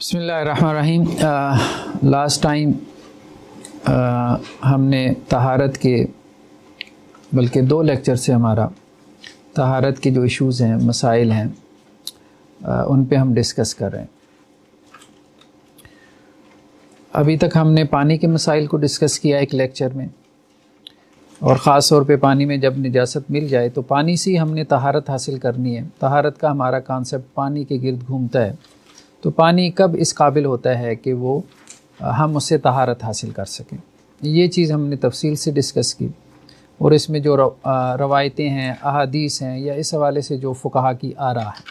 بسم اللہ الرحمن الرحیم۔ لاسٹ ٹائم ہم نے طہارت کے بلکہ 2 لیکچر سے ہمارا طہارت کے جو ایشوز ہیں، مسائل ہیں، ان پہ ہم ڈسکس کر رہے ہیں۔ ابھی تک ہم نے پانی کے مسائل کو ڈسکس کیا ایک لیکچر میں، اور خاص طور پہ پانی میں جب نجاست مل جائے تو پانی سے ہم نے طہارت حاصل کرنی ہے۔ طہارت کا ہمارا کانسیپٹ پانی کے گرد گھومتا ہے، تو پانی کب اس قابل ہوتا ہے کہ وہ ہم اس سے طہارت حاصل کر سکیں۔ یہ چیز ہم نے تفصیل سے ڈسکس کی، اور اس میں جو روایتیں ہیں، احادیث ہیں، یا اس حوالے سے جو فقہا کی آراء ہے۔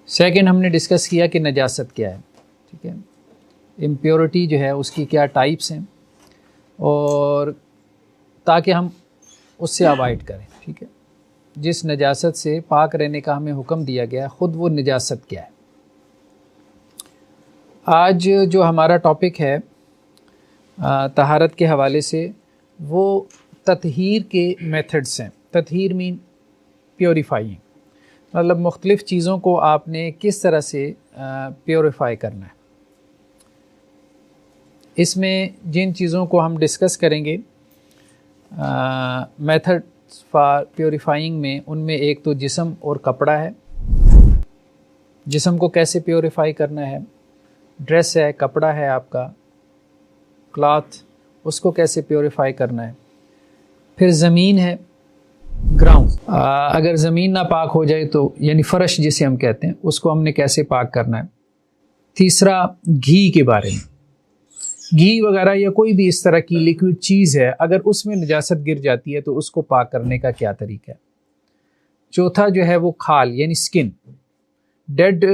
سیکنڈ ہم نے ڈسکس کیا کہ نجاست کیا ہے، ٹھیک ہے، امپیورٹی جو ہے اس کی کیا ٹائپس ہیں، اور تاکہ ہم اس سے اوائڈ کریں، ٹھیک ہے۔ جس نجاست سے پاک رہنے کا ہمیں حکم دیا گیا، خود وہ نجاست کیا ہے۔ آج جو ہمارا ٹاپک ہے طہارت کے حوالے سے، وہ تطہیر کے میتھڈس ہیں۔ تطہیر مین پیوریفائنگ، مطلب مختلف چیزوں کو آپ نے کس طرح سے پیوریفائی کرنا ہے۔ اس میں جن چیزوں کو ہم ڈسکس کریں گے میتھڈ فار پیوریفائنگ میں، ان میں ایک تو جسم اور کپڑا ہے۔ جسم کو کیسے پیوریفائی کرنا ہے، ڈریس ہے، کپڑا ہے آپ کا، کلاتھ، اس کو کیسے پیوریفائی کرنا ہے۔ پھر زمین ہے، گراؤنڈ، اگر زمین نہ پاک ہو جائے تو یعنی فرش جسے ہم کہتے ہیں، اس کو ہم نے کیسے پاک کرنا ہے۔ تیسرا گھی کے بارے میں، گھی وغیرہ یا کوئی بھی اس طرح کی لیکوڈ چیز ہے، اگر اس میں نجاست گر جاتی ہے تو اس کو پاک کرنے کا کیا طریقہ ہے۔ چوتھا جو ہے وہ کھال یعنی سکن، ڈیڈ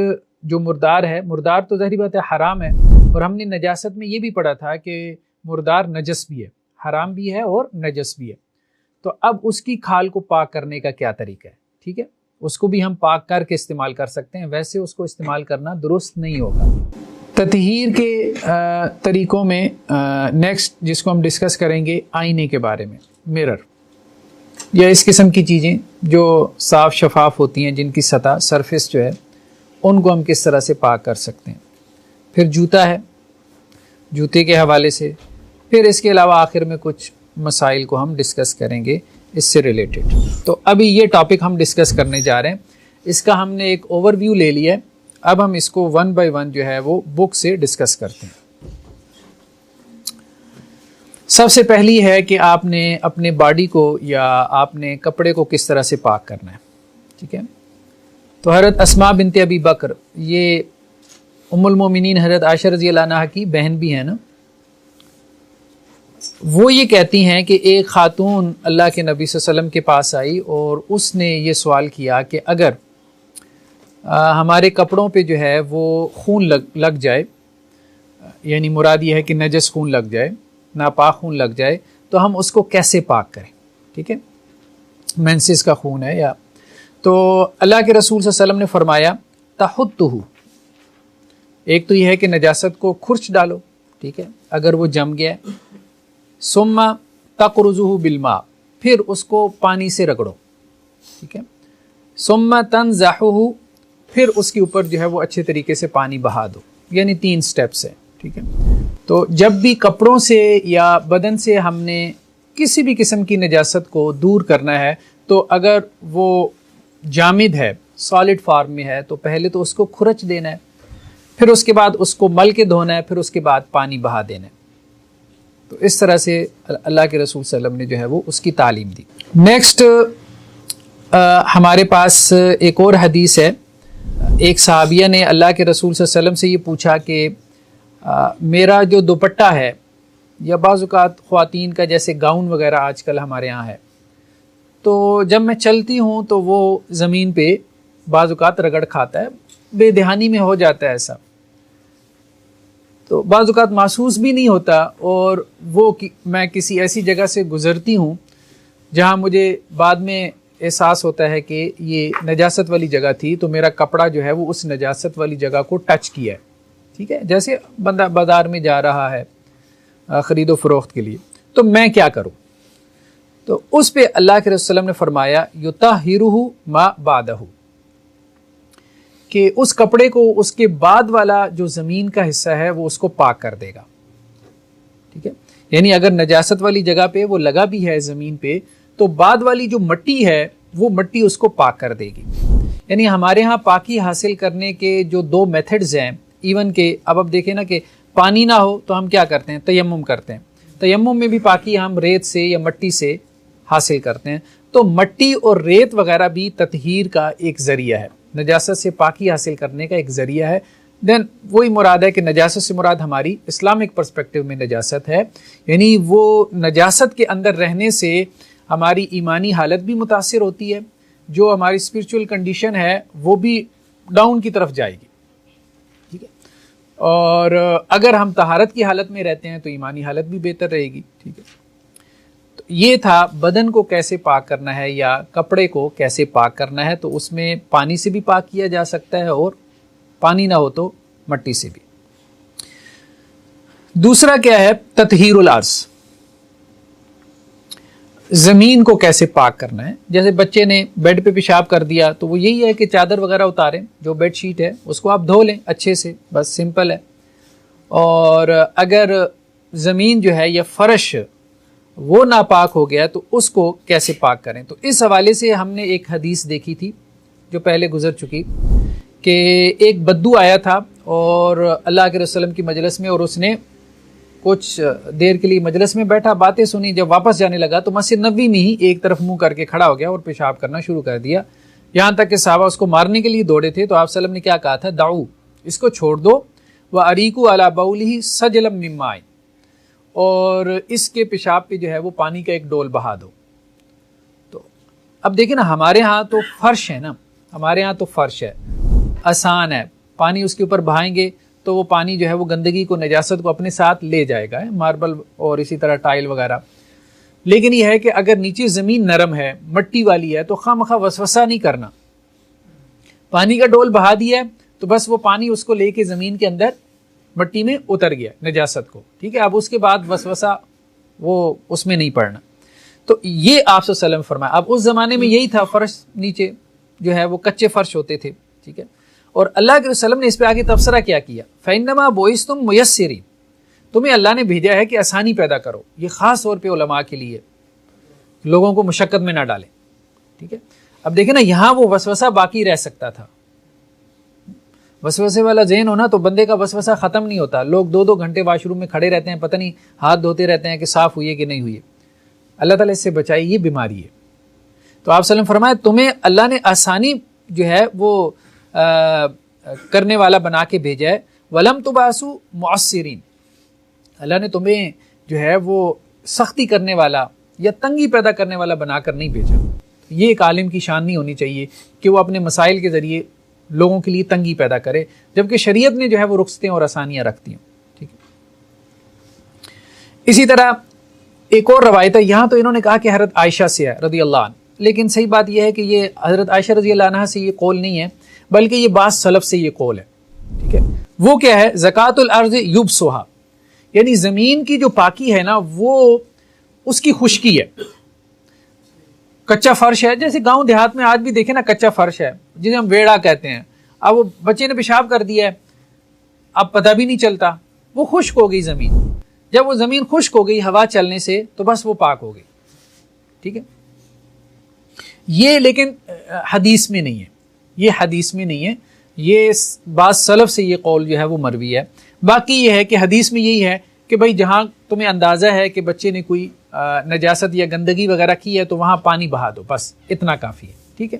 جو مردار ہے، مردار تو ظاہری بات ہے حرام ہے، اور ہم نے نجاست میں یہ بھی پڑھا تھا کہ مردار نجس بھی ہے، حرام بھی ہے اور نجس بھی ہے۔ تو اب اس کی کھال کو پاک کرنے کا کیا طریقہ ہے، ٹھیک ہے، اس کو بھی ہم پاک کر کے استعمال کر سکتے ہیں، ویسے اس کو استعمال کرنا درست نہیں ہوگا۔ تطہیر کے طریقوں میں نیکسٹ جس کو ہم ڈسکس کریں گے، آئینے کے بارے میں، مرر، یا اس قسم کی چیزیں جو صاف شفاف ہوتی ہیں، جن کی سطح سرفیس جو ہے، ان کو ہم کس طرح سے پاک کر سکتے ہیں۔ پھر جوتا ہے، جوتے کے حوالے سے، پھر اس کے علاوہ آخر میں کچھ مسائل کو ہم ڈسکس کریں گے اس سے ریلیٹڈ۔ تو ابھی یہ ٹاپک ہم ڈسکس کرنے جا رہے ہیں، اس کا ہم نے ایک اوور ویو لے لیا ہے۔ اب ہم اس کو 1 بائی 1 جو ہے وہ بک سے ڈسکس کرتے ہیں۔ سب سے پہلی ہے کہ آپ نے اپنے باڈی کو یا آپ نے کپڑے کو کس طرح سے پاک کرنا ہے، ٹھیک ہے۔ تو حضرت اسماء بنت ابی بکر، یہ ام المومنین حضرت عائشہ رضی اللہ عنہا کی بہن بھی ہیں نا، وہ یہ کہتی ہیں کہ ایک خاتون اللہ کے نبی صلی اللہ علیہ وسلم کے پاس آئی، اور اس نے یہ سوال کیا کہ اگر ہمارے کپڑوں پہ جو ہے وہ خون لگ جائے، یعنی مراد یہ ہے کہ نجس خون لگ جائے، ناپاک خون لگ جائے، تو ہم اس کو کیسے پاک کریں، ٹھیک ہے، مینسز کا خون ہے یا۔ تو اللہ کے رسول صلی اللہ علیہ وسلم نے فرمایا تحتہ، ایک تو یہ ہے کہ نجاست کو کھرچ ڈالو، ٹھیک ہے، اگر وہ جم گیا، ثم تقرضہ بالماء، پھر اس کو پانی سے رگڑو، ٹھیک ہے، ثم تنضحہ، پھر اس کے اوپر جو ہے وہ اچھے طریقے سے پانی بہا دو، یعنی 3 سٹیپس ہیں، ٹھیک ہے۔ تو جب بھی کپڑوں سے یا بدن سے ہم نے کسی بھی قسم کی نجاست کو دور کرنا ہے، تو اگر وہ جامد ہے، سالڈ فارم میں ہے، تو پہلے تو اس کو کھرچ دینا ہے، پھر اس کے بعد اس کو مل کے دھونا ہے، پھر اس کے بعد پانی بہا دینا ہے۔ تو اس طرح سے اللہ کے رسول صلی اللہ علیہ وسلم نے جو ہے وہ اس کی تعلیم دی۔ نیکسٹ ہمارے پاس ایک اور حدیث ہے۔ ایک صحابیہ نے اللہ کے رسول صلی اللہ علیہ وسلم سے یہ پوچھا کہ میرا جو دوپٹہ ہے، یا بعض اوقات خواتین کا جیسے گاؤن وغیرہ آج کل ہمارے ہاں ہے، تو جب میں چلتی ہوں تو وہ زمین پہ بعض اوقات رگڑ کھاتا ہے، بے دھیانی میں ہو جاتا ہے ایسا، تو بعض اوقات محسوس بھی نہیں ہوتا، اور وہ میں کسی ایسی جگہ سے گزرتی ہوں جہاں مجھے بعد میں احساس ہوتا ہے کہ یہ نجاست والی جگہ تھی، تو میرا کپڑا جو ہے وہ اس نجاست والی جگہ کو ٹچ کیا ہے، ٹھیک ہے، جیسے بندہ بازار میں جا رہا ہے خرید و فروخت کے لیے، تو میں کیا کروں؟ تو اس پہ اللہ کے رسول صلی اللہ علیہ وسلم نے فرمایا یطہرہ ما بعدہ، کہ اس کپڑے کو اس کے بعد والا جو زمین کا حصہ ہے وہ اس کو پاک کر دے گا. ٹھیک ہے, یعنی اگر نجاست والی جگہ پہ وہ لگا بھی ہے زمین پہ تو بعد والی جو مٹی ہے وہ مٹی اس کو پاک کر دے گی. یعنی ہمارے ہاں پاکی حاصل کرنے کے جو دو میتھڈز ہیں, ایون کہ اب دیکھیں نا کہ پانی نہ ہو تو ہم کیا کرتے ہیں, تیمم کرتے ہیں. تیمم میں بھی پاکی ہم ریت سے یا مٹی سے حاصل کرتے ہیں. تو مٹی اور ریت وغیرہ بھی تطہیر کا ایک ذریعہ ہے, نجاست سے پاکی حاصل کرنے کا ایک ذریعہ ہے. دین وہی مراد ہے کہ نجاست سے مراد ہماری اسلامک پرسپیکٹو میں نجاست ہے, یعنی وہ نجاست کے اندر رہنے سے ہماری ایمانی حالت بھی متاثر ہوتی ہے, جو ہماری اسپرچول کنڈیشن ہے وہ بھی ڈاؤن کی طرف جائے گی. ٹھیک ہے, اور اگر ہم طہارت کی حالت میں رہتے ہیں تو ایمانی حالت بھی بہتر رہے گی. ٹھیک ہے, تو یہ تھا بدن کو کیسے پاک کرنا ہے یا کپڑے کو کیسے پاک کرنا ہے. تو اس میں پانی سے بھی پاک کیا جا سکتا ہے اور پانی نہ ہو تو مٹی سے بھی. دوسرا کیا ہے, تطہیر الارض, زمین کو کیسے پاک کرنا ہے. جیسے بچے نے بیڈ پہ پیشاب کر دیا تو وہ یہی ہے کہ چادر وغیرہ اتاریں, جو بیڈ شیٹ ہے اس کو آپ دھو لیں اچھے سے, بس سمپل ہے. اور اگر زمین جو ہے یا فرش وہ ناپاک ہو گیا تو اس کو کیسے پاک کریں. تو اس حوالے سے ہم نے ایک حدیث دیکھی تھی جو پہلے گزر چکی, کہ ایک بدو آیا تھا اور اللہ کے رسول کی مجلس میں, اور اس نے کچھ دیر کے لیے مجلس میں بیٹھا, باتیں سنی. جب واپس جانے لگا تو مسجد نبوی میں ہی ایک طرف منہ کر کے کھڑا ہو گیا اور پیشاب کرنا شروع کر دیا, یہاں تک کہ صحابہ اس کو مارنے کے لیے دوڑے تھے. تو آپ صلی اللہ علیہ وسلم نے کیا کہا تھا, دعو, اس کو چھوڑ دو, وَأَرِيكُ عَلَى بَوْلِهِ سَجْلًا مِّن مَّاءٍ, اور اس کے پیشاب پہ جو ہے وہ پانی کا ایک ڈول بہا دو. تو اب دیکھیں نا, ہمارے ہاں تو فرش ہے نا, ہمارے ہاں تو فرش ہے, آسان ہے, پانی اس کے اوپر بہائیں گے تو وہ پانی جو ہے وہ گندگی کو, نجاست کو اپنے ساتھ لے جائے گا, ماربل اور اسی طرح ٹائل وغیرہ. لیکن یہ ہے کہ اگر نیچے زمین نرم ہے, مٹی والی ہے, تو خواہ مخواہ وسوسہ نہیں کرنا. پانی کا ڈول بہا دیا ہے تو بس وہ پانی اس کو لے کے زمین کے اندر مٹی میں اتر گیا نجاست کو. ٹھیک ہے, اب اس کے بعد وسوسہ وہ اس میں نہیں پڑنا. تو یہ آپ صلی اللہ علیہ وسلم فرمایا. اب اس زمانے میں یہی تھا, فرش نیچے جو ہے وہ کچے فرش ہوتے تھے. ٹھیک ہے, اور اللہ کے وسلم نے اس پہ آگے تبصرہ کیا کیا, فَإِنَّمَا بُعِثْتُم مُيَسِّرِينَ, تمہیں اللہ نے بھیجا ہے کہ آسانی پیدا کرو. یہ خاص طور پہ علماء کے لیے, لوگوں کو مشقت میں نہ ڈالیں. ٹھیک ہے, اب دیکھیں نا, یہاں وہ وسوسہ باقی رہ سکتا تھا. وسوسے والا ذہن ہونا تو بندے کا وسوسہ ختم نہیں ہوتا. لوگ 2-2 گھنٹے واش روم میں کھڑے رہتے ہیں, پتہ نہیں ہاتھ دھوتے رہتے ہیں کہ صاف ہوئی ہے کہ نہیں ہوئی ہے. اللہ تعالیٰ اس سے بچائے, یہ بیماری ہے. تو آپ صلی اللہ علیہ وسلم فرمایا تمہیں اللہ نے آسانی جو ہے وہ کرنے والا بنا کے بھیجا ہے. وَلَمْ تُبْعَثُوا مُعَسِّرِينَ, اللہ نے تمہیں جو ہے وہ سختی کرنے والا یا تنگی پیدا کرنے والا بنا کر نہیں بھیجا. یہ ایک عالم کی شان نہیں ہونی چاہیے کہ وہ اپنے مسائل کے ذریعے لوگوں کے لیے تنگی پیدا کرے, جبکہ شریعت نے جو ہے وہ رخصتیں اور آسانیاں رکھتی ہیں. ٹھیک ہے, اسی طرح ایک اور روایت ہے, یہاں تو انہوں نے کہا کہ حضرت عائشہ سے ہے رضی اللہ عنہ, لیکن صحیح بات یہ ہے کہ یہ حضرت عائشہ رضی اللہ عنہ سے یہ قول نہیں ہے, بلکہ یہ بعض سلف سے یہ قول ہے. ٹھیک ہے, وہ کیا ہے, زکوٰۃ الارض یبسھا, یعنی زمین کی جو پاکی ہے نا وہ اس کی خشکی ہے. کچا فرش ہے, جیسے گاؤں دیہات میں آج بھی دیکھیں نا کچا فرش ہے جسے ہم ویڑا کہتے ہیں. اب وہ بچے نے پیشاب کر دیا ہے, اب پتہ بھی نہیں چلتا, وہ خشک ہو گئی زمین. جب وہ زمین خشک ہو گئی ہوا چلنے سے تو بس وہ پاک ہو گئی. ٹھیک ہے, یہ لیکن حدیث میں نہیں ہے, یہ حدیث میں نہیں ہے, یہ بعض سلف سے یہ قول جو ہے وہ مروی ہے. باقی یہ ہے کہ حدیث میں یہی ہے کہ بھائی جہاں تمہیں اندازہ ہے کہ بچے نے کوئی نجاست یا گندگی وغیرہ کی ہے تو وہاں پانی بہا دو, بس اتنا کافی ہے. ٹھیک ہے,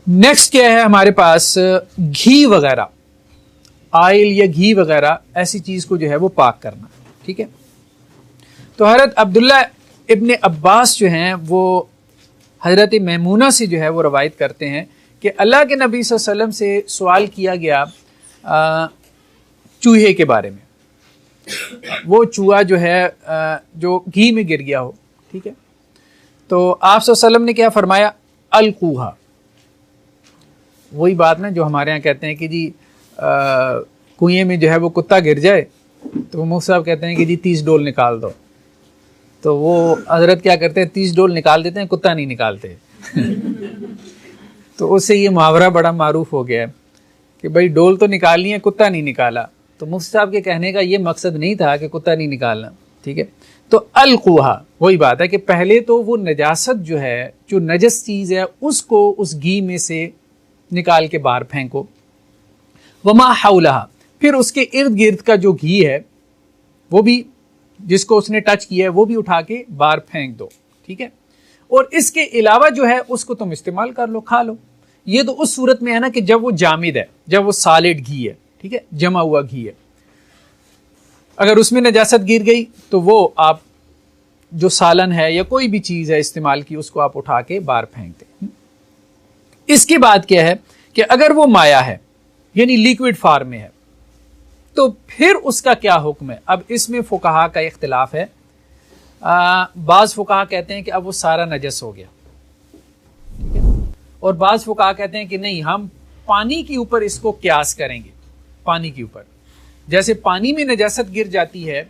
نیکسٹ کیا ہے ہمارے پاس, گھی وغیرہ, آئل یا گھی وغیرہ ایسی چیز کو جو ہے وہ پاک کرنا. ٹھیک ہے, تو حضرت عبداللہ ابن عباس جو ہیں وہ حضرت میمونہ سے جو ہے وہ روایت کرتے ہیں کہ اللہ کے نبی صلی اللہ علیہ وسلم سے سوال کیا گیا چوہے کے بارے میں. وہ چوہا جو ہے جو گھی میں گر گیا ہو. ٹھیک ہے, تو آپ صلی اللہ علیہ وسلم نے کیا فرمایا, القوہا. وہی بات نا جو ہمارے ہاں کہتے ہیں کہ جی کنویں میں جو ہے وہ کتا گر جائے تو وہ مفتی صاحب کہتے ہیں کہ جی 30 ڈول نکال دو. تو وہ حضرت کیا کرتے ہیں, 30 ڈول نکال دیتے ہیں, کتا نہیں نکالتے. تو اس سے یہ محاورہ بڑا معروف ہو گیا ہے کہ بھائی ڈول تو نکالنی ہے، کتا نہیں نکالا. تو مفتی صاحب کے کہنے کا یہ مقصد نہیں تھا کہ کتا نہیں نکالنا، ٹھیک ہے. تو القوہا وہی بات ہے کہ پہلے تو وہ نجاست جو ہے، جو نجس چیز ہے، اس کو اس گھی میں سے نکال کے باہر پھینکو. وما حولہا، پھر اس کے ارد گرد کا جو گھی ہے وہ بھی، جس کو اس نے ٹچ کیا ہے وہ بھی اٹھا کے باہر پھینک دو، ٹھیک ہے. اور اس کے علاوہ جو ہے اس کو تم استعمال کر لو، کھا لو. یہ تو اس صورت میں ہے نا کہ جب وہ جامد ہے، جب وہ سالڈ گھی ہے، ٹھیک ہے، جمع ہوا گھی ہے. اگر اس میں نجاست گر گئی تو وہ آپ جو سالن ہے یا کوئی بھی چیز ہے استعمال کی، اس کو آپ اٹھا کے باہر پھینک دیں. اس کے بعد کیا ہے کہ اگر وہ مایا ہے یعنی لیکوڈ فارم میں ہے تو پھر اس کا کیا حکم ہے. اب اس میں فقہا کا اختلاف ہے. بعض فقہا کہتے ہیں کہ اب وہ سارا نجس ہو گیا، ٹھیک ہے، اور بعض فقہا کہتے ہیں کہ نہیں، ہم پانی کے اوپر اس کو قیاس کریں گے. پانی کے اوپر جیسے پانی میں نجاست گر جاتی ہے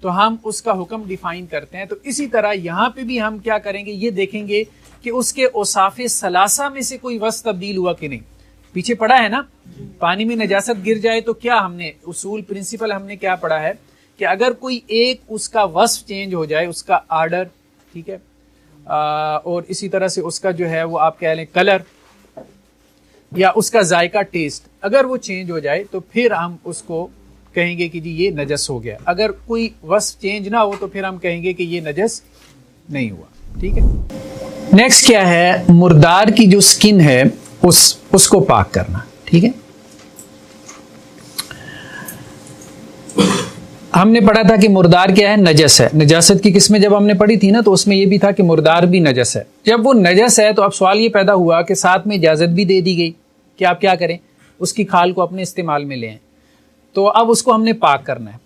تو ہم اس کا حکم ڈیفائن کرتے ہیں، تو اسی طرح یہاں پہ بھی ہم کیا کریں گے، یہ دیکھیں گے کہ اس کے اوصاف ثلاثہ میں سے کوئی وصف تبدیل ہوا کہ نہیں. پیچھے پڑھا ہے نا، پانی میں نجاست گر جائے تو کیا ہم نے اصول پرنسپل ہم نے کیا پڑھا ہے کہ اگر کوئی ایک اس کا وصف چینج ہو جائے، اس کا آرڈر، ٹھیک ہے، اور اسی طرح سے اس کا جو ہے وہ آپ کہہ لیں کلر یا اس کا ذائقہ، ٹیسٹ، اگر وہ چینج ہو جائے تو پھر ہم اس کو کہیں گے کہ جی یہ نجس ہو گیا. اگر کوئی وصف چینج نہ ہو تو پھر ہم کہیں گے کہ یہ نجس نہیں ہوا، ٹھیک ہے. نیکسٹ کیا ہے، مردار کی جو سکن ہے اس کو پاک کرنا، ٹھیک ہے. ہم نے پڑھا تھا کہ مردار کیا ہے، نجس ہے. نجاست کی قسمیں جب ہم نے پڑھی تھی نا تو اس میں یہ بھی تھا کہ مردار بھی نجس ہے. جب وہ نجس ہے تو اب سوال یہ پیدا ہوا کہ ساتھ میں اجازت بھی دے دی گئی کہ آپ کیا کریں، اس کی کھال کو اپنے استعمال میں لیں. تو اب اس کو ہم نے پاک کرنا ہے،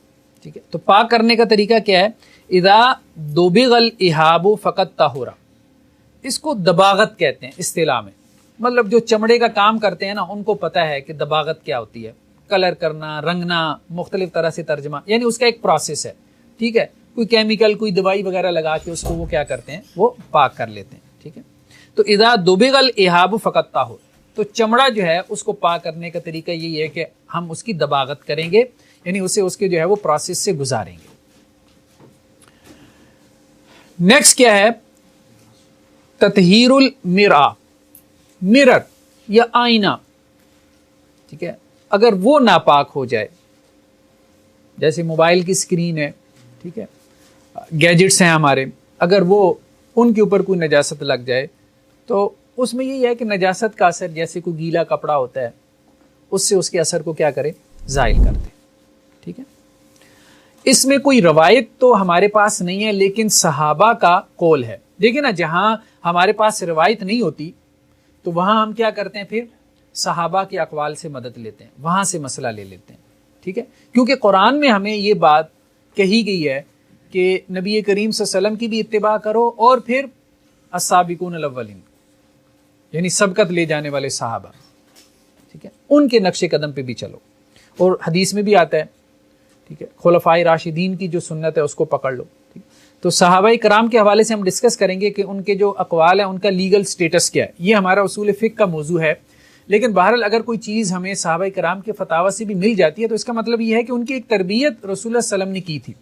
ٹھیک ہے. تو پاک کرنے کا طریقہ کیا ہے، اذا دبغ الاحاب فقط طہورا. اس کو دباغت کہتے ہیں اصطلاح میں. مطلب جو چمڑے کا کام کرتے ہیں نا ان کو پتہ ہے کہ دباغت کیا ہوتی ہے. کلر کرنا، رنگنا، مختلف طرح سے ترجمہ، یعنی اس کا ایک پروسیس ہے، ٹھیک ہے. کوئی کیمیکل، کوئی دوائی وغیرہ لگا کے اس کو وہ کیا کرتے ہیں، وہ پاک کر لیتے ہیں، ٹھیک ہے. تو اذا دبغ الاحاب فقط طہور، تو چمڑا جو ہے اس کو پاک کرنے کا طریقہ یہی ہے کہ ہم اس کی دباغت کریں گے، یعنی اسے اس کے جو ہے وہ پروسیس سے گزاریں گے. نیکسٹ کیا ہے، تطہیر المرآ، مرر یا آئینہ، ٹھیک ہے. اگر وہ ناپاک ہو جائے، جیسے موبائل کی اسکرین ہے، ٹھیک ہے، گیجٹس ہیں ہمارے، اگر وہ ان کے اوپر کوئی نجاست لگ جائے تو اس میں یہی ہے کہ نجاست کا اثر، جیسے کوئی گیلا کپڑا ہوتا ہے، اس سے اس کے اثر کو کیا کرے، زائل کر دے، ٹھیک ہے. اس میں کوئی روایت تو ہمارے پاس نہیں ہے لیکن صحابہ کا قول ہے. دیکھیں نا، جہاں ہمارے پاس روایت نہیں ہوتی تو وہاں ہم کیا کرتے ہیں، پھر صحابہ کے اقوال سے مدد لیتے ہیں، وہاں سے مسئلہ لے لیتے ہیں، ٹھیک ہے. کیونکہ قرآن میں ہمیں یہ بات کہی گئی ہے کہ نبی کریم صلی اللہ علیہ وسلم کی بھی اتباع کرو اور پھر السابقون الاولین، یعنی سبقت لے جانے والے صحابہ، ٹھیک ہے، ان کے نقش قدم پہ بھی چلو. اور حدیث میں بھی آتا ہے، ٹھیک ہے، خلفائے راشدین کی جو سنت ہے اس کو پکڑ لو. ٹھیک. تو صحابہ کرام کے حوالے سے ہم ڈسکس کریں گے کہ ان کے جو اقوال ہیں ان کا لیگل سٹیٹس کیا ہے. یہ ہمارا اصول فقہ کا موضوع ہے. لیکن بہرحال اگر کوئی چیز ہمیں صحابہ کرام کے فتاوی سے بھی مل جاتی ہے تو اس کا مطلب یہ ہے کہ ان کی ایک تربیت رسول اللہ صلی اللہ علیہ وسلم نے کی تھی،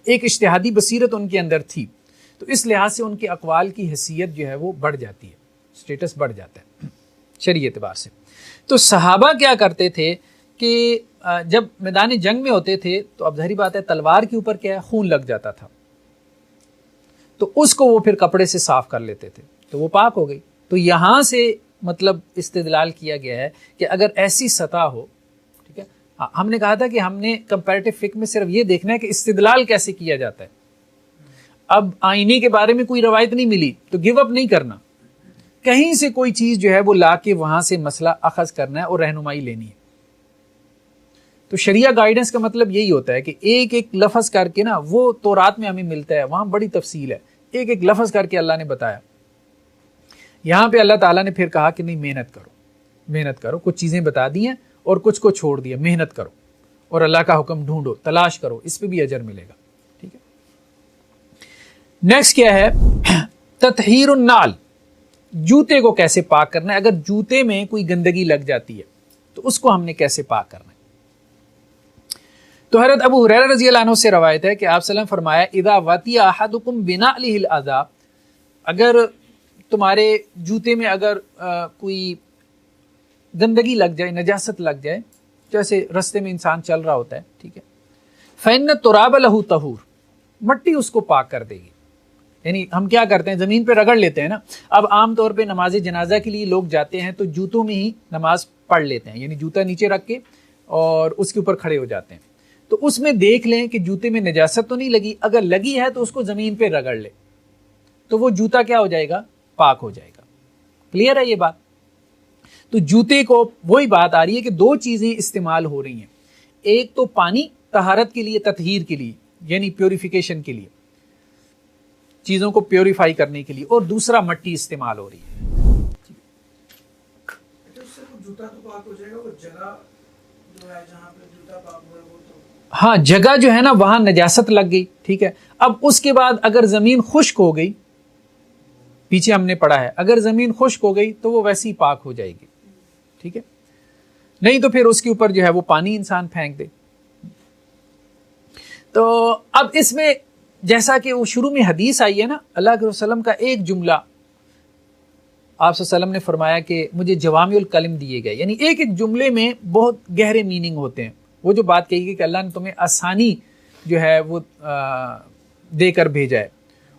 ایک اجتہادی بصیرت ان کے اندر تھی. تو اس لحاظ سے ان کے اقوال کی حیثیت جو ہے وہ بڑھ جاتی ہے، سٹیٹس بڑھ جاتا ہے شرعی اعتبار سے. تو صحابہ کیا کرتے تھے کہ جب میدان جنگ میں ہوتے تھے تو اب ظاہری بات ہے تلوار کے اوپر کیا ہے، خون لگ جاتا تھا، تو اس کو وہ پھر کپڑے سے صاف کر لیتے تھے تو وہ پاک ہو گئی. تو یہاں سے مطلب استدلال کیا گیا ہے کہ اگر ایسی سطح ہو، ٹھیک ہے، ہم نے کہا تھا کہ ہم نے کمپیریٹو فقہ میں صرف یہ دیکھنا ہے کہ استدلال کیسے کیا جاتا ہے. اب آئینے کے بارے میں کوئی روایت نہیں ملی تو گیو اپ نہیں کرنا، کہیں سے کوئی چیز جو ہے وہ لا کے وہاں سے مسئلہ اخذ کرنا ہے اور رہنمائی لینی ہے. تو شریعہ گائیڈنس کا مطلب یہی ہوتا ہے کہ ایک ایک لفظ کر کے نا، وہ تورات میں ہمیں ملتا ہے، وہاں بڑی تفصیل ہے، ایک ایک لفظ کر کے اللہ نے بتایا. یہاں پہ اللہ تعالیٰ نے پھر کہا کہ نہیں، محنت کرو، محنت کرو. کچھ چیزیں بتا دی ہیں اور کچھ کو چھوڑ دیا، محنت کرو اور اللہ کا حکم ڈھونڈو، تلاش کرو، اس پہ بھی اجر ملے گا. ٹھیک ہے. نیکسٹ کیا ہے، تطہیر النال، جوتے کو کیسے پاک کرنا ہے، اگر جوتے میں کوئی گندگی لگ جاتی ہے تو اس کو ہم نے کیسے پاک کرنا ہے۔ تو حضرت ابو ہریرہ رضی اللہ عنہ سے روایت ہے کہ آپ صلی اللہ علیہ وسلم فرمایا اذا وطی احدکم بنعلہ الاذی، اگر تمہارے جوتے میں اگر کوئی گندگی لگ جائے، نجاست لگ جائے، جیسے رستے میں انسان چل رہا ہوتا ہے، ٹھیک ہے، فإن التراب له طہور، مٹی اس کو پاک کر دے گی۔ یعنی ہم کیا کرتے ہیں، زمین پہ رگڑ لیتے ہیں نا۔ اب عام طور پہ نماز جنازہ کے لیے لوگ جاتے ہیں تو جوتوں میں ہی نماز پڑھ لیتے ہیں، یعنی جوتا نیچے رکھ کے اور اس کے اوپر کھڑے ہو جاتے ہیں۔ تو اس میں دیکھ لیں کہ جوتے میں نجاست تو نہیں لگی، اگر لگی ہے تو اس کو زمین پہ رگڑ لے تو وہ جوتا کیا ہو جائے گا، پاک ہو جائے گا۔ کلیئر ہے یہ بات؟ تو جوتے کو وہی بات آ رہی ہے کہ دو چیزیں استعمال ہو رہی ہیں، ایک تو پانی طہارت کے لیے، تطہیر کے لیے، یعنی پیوریفیکیشن کے لیے، چیزوں کو پیوریفائی کرنے کے لیے، اور دوسرا مٹی استعمال ہو رہی ہے۔ جوتا تو پاک ہو جائے گا، وہ جگہ جو ہے جہاں پہ جوتا پاک ہوا ہے وہ تو، ہاں جگہ جو ہے نا وہاں نجاست لگ گئی، ٹھیک ہے۔ اب اس کے بعد اگر زمین خشک ہو گئی، پیچھے ہم نے پڑھا ہے اگر زمین خشک ہو گئی تو وہ ویسے ہی پاک ہو جائے گی، ٹھیک ہے، نہیں تو پھر اس کے اوپر جو ہے وہ پانی انسان پھینک دے۔ تو اب اس میں جیسا کہ وہ شروع میں حدیث آئی ہے نا، اللہ کے وسلم کا ایک جملہ، آپ صلی اللہ علیہ وسلم نے فرمایا کہ مجھے جوامع الکلم دیے گئے، یعنی ایک ایک جملے میں بہت گہرے میننگ ہوتے ہیں۔ وہ جو بات کہی گئی کہ اللہ نے تمہیں آسانی جو ہے وہ دے کر بھیجا ہے،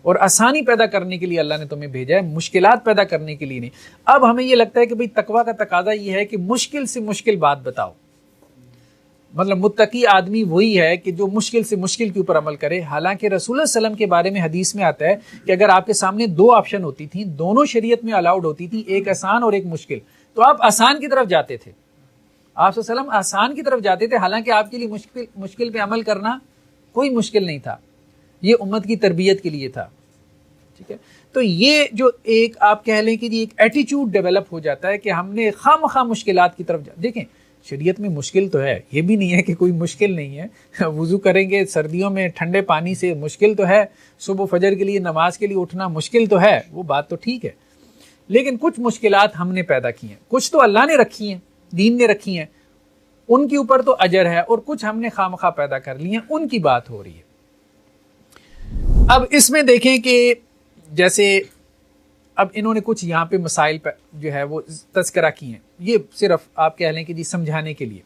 اور آسانی پیدا کرنے کے لیے اللہ نے تمہیں بھیجا ہے، مشکلات پیدا کرنے کے لیے نہیں۔ اب ہمیں یہ لگتا ہے کہ بھئی تقویٰ کا تقاضا یہ ہے کہ مشکل سے مشکل بات بتاؤ، مطلب متقی آدمی وہی ہے کہ جو مشکل سے مشکل کے اوپر عمل کرے۔ حالانکہ رسول اللہ صلی اللہ علیہ وسلم کے بارے میں حدیث میں آتا ہے کہ اگر آپ کے سامنے دو آپشن ہوتی تھیں، دونوں شریعت میں الاؤڈ ہوتی تھی، ایک آسان اور ایک مشکل، تو آپ آسان کی طرف جاتے تھے، آپ صلی اللہ علیہ وسلم آسان کی طرف جاتے تھے، حالانکہ آپ کے لیے مشکل پہ عمل کرنا کوئی مشکل نہیں تھا، یہ امت کی تربیت کے لیے تھا، ٹھیک ہے۔ تو یہ جو ایک آپ کہہ لیں کہ ایک ایٹیچیوڈ ڈیولپ ہو جاتا ہے کہ ہم نے خواہ مشکلات کی طرف دیکھیں شریعت میں مشکل تو ہے، یہ بھی نہیں ہے کہ کوئی مشکل نہیں ہے، وضو کریں گے سردیوں میں ٹھنڈے پانی سے، مشکل تو ہے، صبح فجر کے لیے نماز کے لیے اٹھنا مشکل تو ہے، وہ بات تو ٹھیک ہے، لیکن کچھ مشکلات ہم نے پیدا کی ہیں، کچھ تو اللہ نے رکھی ہیں، دین نے رکھی ہیں، ان کے اوپر تو اجر ہے، اور کچھ ہم نے خواہ پیدا کر لی ہیں، ان کی بات ہو رہی ہے۔ اب اس میں دیکھیں کہ جیسے اب انہوں نے کچھ یہاں پہ مسائل پہ جو ہے وہ تذکرہ کی ہیں، یہ صرف آپ کہہ لیں کہ جی سمجھانے کے لیے۔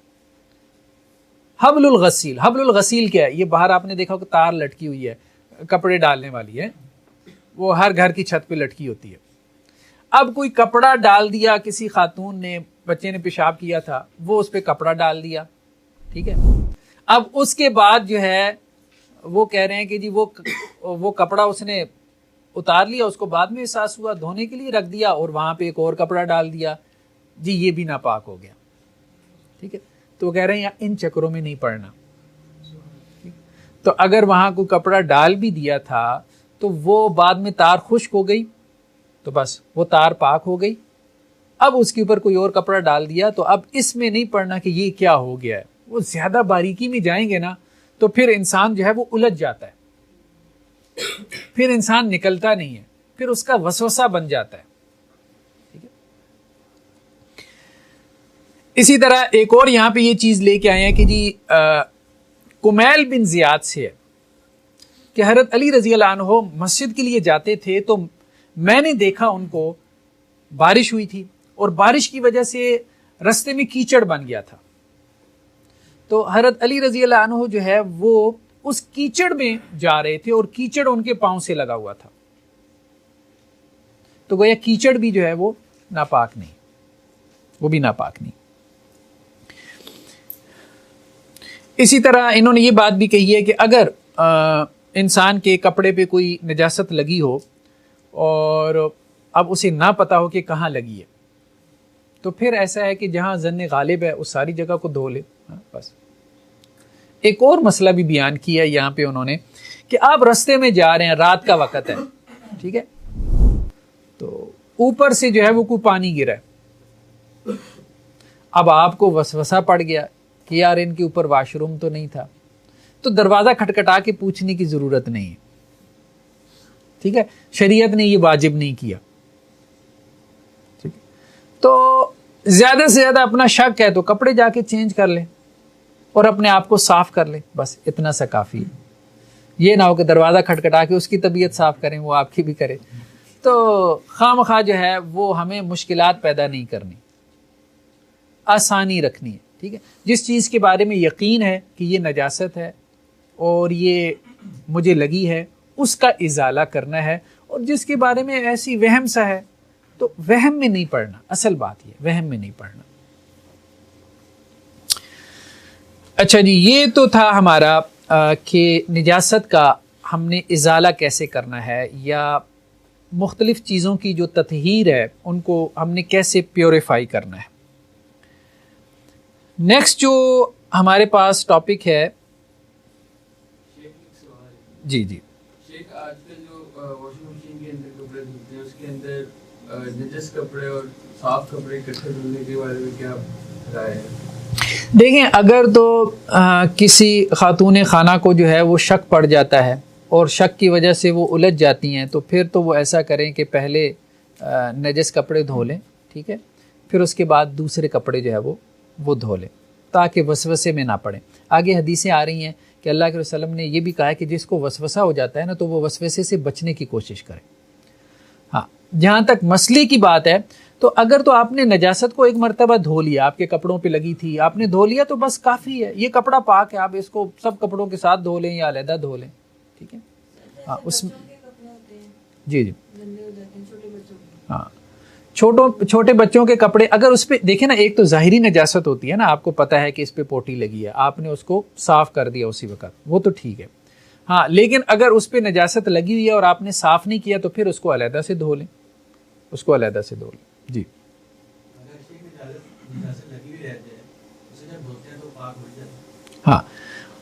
حبل الغسیل، حبل الغسیل کیا ہے؟ یہ باہر آپ نے دیکھا کہ تار لٹکی ہوئی ہے، کپڑے ڈالنے والی ہے، وہ ہر گھر کی چھت پہ لٹکی ہوتی ہے۔ اب کوئی کپڑا ڈال دیا کسی خاتون نے، بچے نے پیشاب کیا تھا، وہ اس پہ کپڑا ڈال دیا، ٹھیک ہے۔ اب اس کے بعد جو ہے وہ کہہ رہے ہیں کہ جی وہ کپڑا اس نے اتار لیا، اس کو بعد میں احساس ہوا، دھونے کے لیے رکھ دیا، اور وہاں پہ ایک اور کپڑا ڈال دیا، جی یہ بھی ناپاک ہو گیا، ٹھیک ہے۔ تو وہ کہہ رہے ہیں ان چکروں میں نہیں پڑنا، تو اگر وہاں کوئی کپڑا ڈال بھی دیا تھا تو وہ بعد میں تار خشک ہو گئی تو بس وہ تار پاک ہو گئی، اب اس کے اوپر کوئی اور کپڑا ڈال دیا تو اب اس میں نہیں پڑنا کہ یہ کیا ہو گیا ہے۔ وہ زیادہ باریکی میں جائیں گے نا تو پھر انسان جو ہے وہ الجھ جاتا ہے، پھر انسان نکلتا نہیں ہے، پھر اس کا وسوسہ بن جاتا ہے، ٹھیک ہے۔ اسی طرح ایک اور یہاں پہ یہ چیز لے کے آئے ہیں کہ جی کمیل بن زیاد سے ہے کہ حضرت علی رضی اللہ عنہ مسجد کے لیے جاتے تھے تو میں نے دیکھا ان کو، بارش ہوئی تھی اور بارش کی وجہ سے رستے میں کیچڑ بن گیا تھا، تو حضرت علی رضی اللہ عنہ جو ہے وہ اس کیچڑ میں جا رہے تھے اور کیچڑ ان کے پاؤں سے لگا ہوا تھا، تو گویا کیچڑ بھی جو ہے وہ ناپاک نہیں، وہ بھی ناپاک نہیں۔ اسی طرح انہوں نے یہ بات بھی کہی ہے کہ اگر انسان کے کپڑے پہ کوئی نجاست لگی ہو اور اب اسے نہ پتا ہو کہ کہاں لگی ہے، تو پھر ایسا ہے کہ جہاں ظن غالب ہے اس ساری جگہ کو دھو لے، بس۔ ایک اور مسئلہ بھی بیان کیا ہے یہاں پہ انہوں نے کہ آپ رستے میں جا رہے ہیں، رات کا وقت ہے، ٹھیک ہے، تو اوپر سے جو ہے وہ کوئی پانی گرا ہے، اب آپ کو وسوسہ پڑ گیا کہ یار ان کے اوپر واش روم تو نہیں تھا، تو دروازہ کھٹکھٹا کے پوچھنے کی ضرورت نہیں ہے، ٹھیک ہے، شریعت نے یہ واجب نہیں کیا، تو زیادہ سے زیادہ اپنا شک ہے تو کپڑے جا کے چینج کر لیں اور اپنے آپ کو صاف کر لیں، بس اتنا سا کافی ہے. یہ نہ ہو کہ دروازہ کھٹکھٹا کے اس کی طبیعت صاف کریں، وہ آپ کی بھی کرے. تو خواہ مخواہ جو ہے وہ ہمیں مشکلات پیدا نہیں کرنی، آسانی رکھنی ہے. ٹھیک ہے، جس چیز کے بارے میں یقین ہے کہ یہ نجاست ہے اور یہ مجھے لگی ہے اس کا ازالہ کرنا ہے، اور جس کے بارے میں ایسی وہم سا ہے تو وہم میں نہیں پڑنا. اصل بات یہ وہم میں نہیں پڑنا. اچھا جی، یہ تو تھا ہمارا کہ نجاست کا ہم نے ازالہ کیسے کرنا ہے، یا مختلف چیزوں کی جو تطہیر ہے ان کو ہم نے کیسے پیوریفائی کرنا ہے. نیکسٹ جو ہمارے پاس ٹاپک ہے، جی جی شیخ، آج کل جو واشنگ مشین کے اندر کپڑے دھلتے ہیں اس کے اندر نجس کپڑے اور صاف کپڑے اکٹھے دھلنے کے بارے میں کیا رائے ہے؟ دیکھیں، اگر تو کسی خاتون خانہ کو جو ہے وہ شک پڑ جاتا ہے اور شک کی وجہ سے وہ الجھ جاتی ہیں، تو پھر تو وہ ایسا کریں کہ پہلے نجس کپڑے دھو لیں. ٹھیک ہے، پھر اس کے بعد دوسرے کپڑے جو ہے وہ دھو لیں تاکہ وسوسے میں نہ پڑیں. آگے حدیثیں آ رہی ہیں کہ اللہ کے رسول نے یہ بھی کہا ہے کہ جس کو وسوسہ ہو جاتا ہے نا تو وہ وسوسے سے بچنے کی کوشش کرے. ہاں، جہاں تک مسئلے کی بات ہے تو اگر تو آپ نے نجاست کو ایک مرتبہ دھو لیا، آپ کے کپڑوں پہ لگی تھی، آپ نے دھو لیا تو بس کافی ہے. یہ کپڑا پاک ہے، آپ اس کو سب کپڑوں کے ساتھ دھو لیں یا علیحدہ دھو لیں. ٹھیک ہے، ہاں اس میں جی جی ہاں چھوٹے بچوں کے کپڑے اگر اس پہ دیکھیں نا، ایک تو ظاہری نجاست ہوتی ہے نا، آپ کو پتہ ہے کہ اس پہ پوٹی لگی ہے، آپ نے اس کو صاف کر دیا اسی وقت، وہ تو ٹھیک ہے. ہاں، لیکن اگر اس پہ نجاست لگی ہوئی ہے اور آپ نے صاف نہیں کیا تو پھر اس کو علیحدہ سے دھو لیں، اس کو علیحدہ سے دھو لیں. جی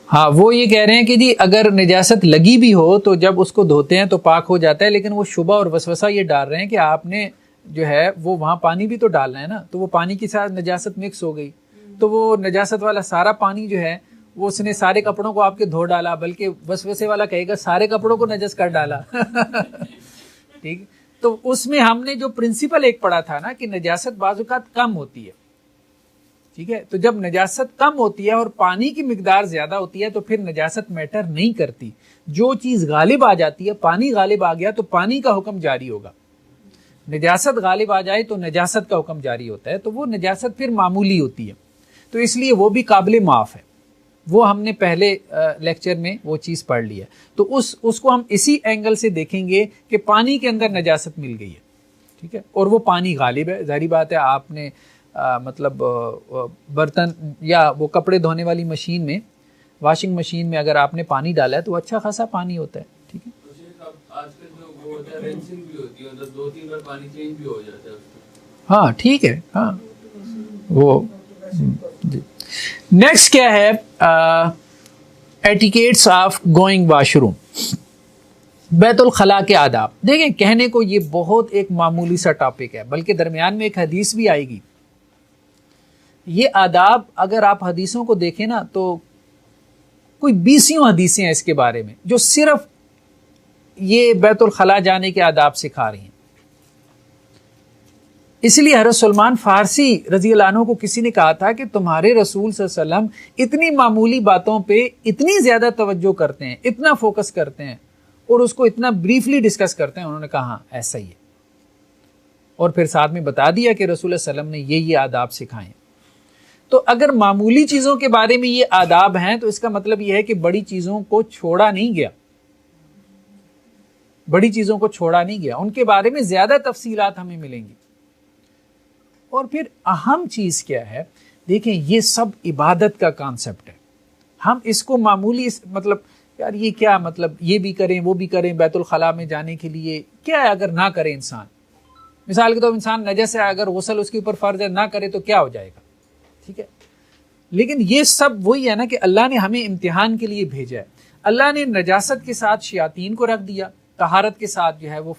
ہاں وہ یہ کہہ رہے ہیں کہ جی اگر نجاست لگی بھی ہو تو جب اس کو دھوتے ہیں تو پاک ہو جاتا ہے، لیکن وہ شبہ اور وسوسہ یہ ڈال رہے ہیں کہ آپ نے جو ہے وہ وہاں پانی بھی تو ڈالنا ہے نا، تو وہ پانی کے ساتھ نجاست مکس ہو گئی تو وہ نجاست والا سارا پانی جو ہے وہ اس نے سارے کپڑوں کو آپ کے دھو ڈالا، بلکہ وسوسے والا کہے گا سارے کپڑوں کو نجس کر ڈالا. ٹھیک، تو اس میں ہم نے جو پرنسپل ایک پڑھا تھا نا کہ نجاست بعض اوقات کم ہوتی ہے. ٹھیک ہے، تو جب نجاست کم ہوتی ہے اور پانی کی مقدار زیادہ ہوتی ہے تو پھر نجاست میٹر نہیں کرتی. جو چیز غالب آ جاتی ہے، پانی غالب آ گیا تو پانی کا حکم جاری ہوگا، نجاست غالب آ جائے تو نجاست کا حکم جاری ہوتا ہے، تو وہ نجاست پھر معمولی ہوتی ہے، تو اس لیے وہ بھی قابل معاف ہے. وہ ہم نے پہلے لیکچر میں وہ چیز پڑھ لی ہے، تو اس کو ہم اسی اینگل سے دیکھیں گے کہ پانی کے اندر نجاست مل گئی ہے. ٹھیک ہے، اور وہ پانی غالب ہے. ظاہری بات ہے آپ نے مطلب برتن یا وہ کپڑے دھونے والی مشین میں، واشنگ مشین میں اگر آپ نے پانی ڈالا ہے تو اچھا خاصا پانی ہوتا ہے. ٹھیک ہے، آج کل جو وہ ہوتا ہے رینسنگ بھی ہوتی ہے، مطلب 2-3 بار پانی چینج بھی ہو جاتا ہے. ہاں ٹھیک ہے. ہاں وہ جی. نیکسٹ کیا ہے، etiquettes of going wash room, بیت الخلاء کے آداب. دیکھیں، کہنے کو یہ بہت ایک معمولی سا ٹاپک ہے، بلکہ درمیان میں ایک حدیث بھی آئے گی. یہ آداب اگر آپ حدیثوں کو دیکھیں نا تو کوئی 20 حدیثیں ہیں اس کے بارے میں جو صرف یہ بیت الخلاء جانے کے آداب سکھا رہی ہیں. اس لیے حضرت سلمان فارسی رضی اللہ عنہ کو کسی نے کہا تھا کہ تمہارے رسول صلی اللہ علیہ وسلم اتنی معمولی باتوں پہ اتنی زیادہ توجہ کرتے ہیں، اتنا فوکس کرتے ہیں اور اس کو اتنا بریفلی ڈسکس کرتے ہیں. انہوں نے کہا ہاں ایسا ہی ہے، اور پھر ساتھ میں بتا دیا کہ رسول اللہ صلی اللہ علیہ وسلم نے یہ آداب سکھائے. تو اگر معمولی چیزوں کے بارے میں یہ آداب ہیں تو اس کا مطلب یہ ہے کہ بڑی چیزوں کو چھوڑا نہیں گیا، بڑی چیزوں کو چھوڑا نہیں گیا، ان کے بارے میں زیادہ تفصیلات ہمیں ملیں گی. اور پھر اہم چیز کیا ہے، دیکھیں یہ سب عبادت کا کانسیپٹ ہے. ہم اس کو معمولی مطلب یار یہ کیا مطلب یہ بھی کریں وہ بھی کریں، بیت الخلاء میں جانے کے لیے کیا ہے اگر نہ کرے انسان. مثال کے طور انسان نجس ہے، اگر غسل اس کے اوپر فرض ہے، نہ کرے تو کیا ہو جائے گا. ٹھیک ہے، لیکن یہ سب وہی ہے نا کہ اللہ نے ہمیں امتحان کے لیے بھیجا ہے. اللہ نے نجاست کے ساتھ شیاطین کو رکھ دیا، طہارت کے ساتھ جو ہے وہ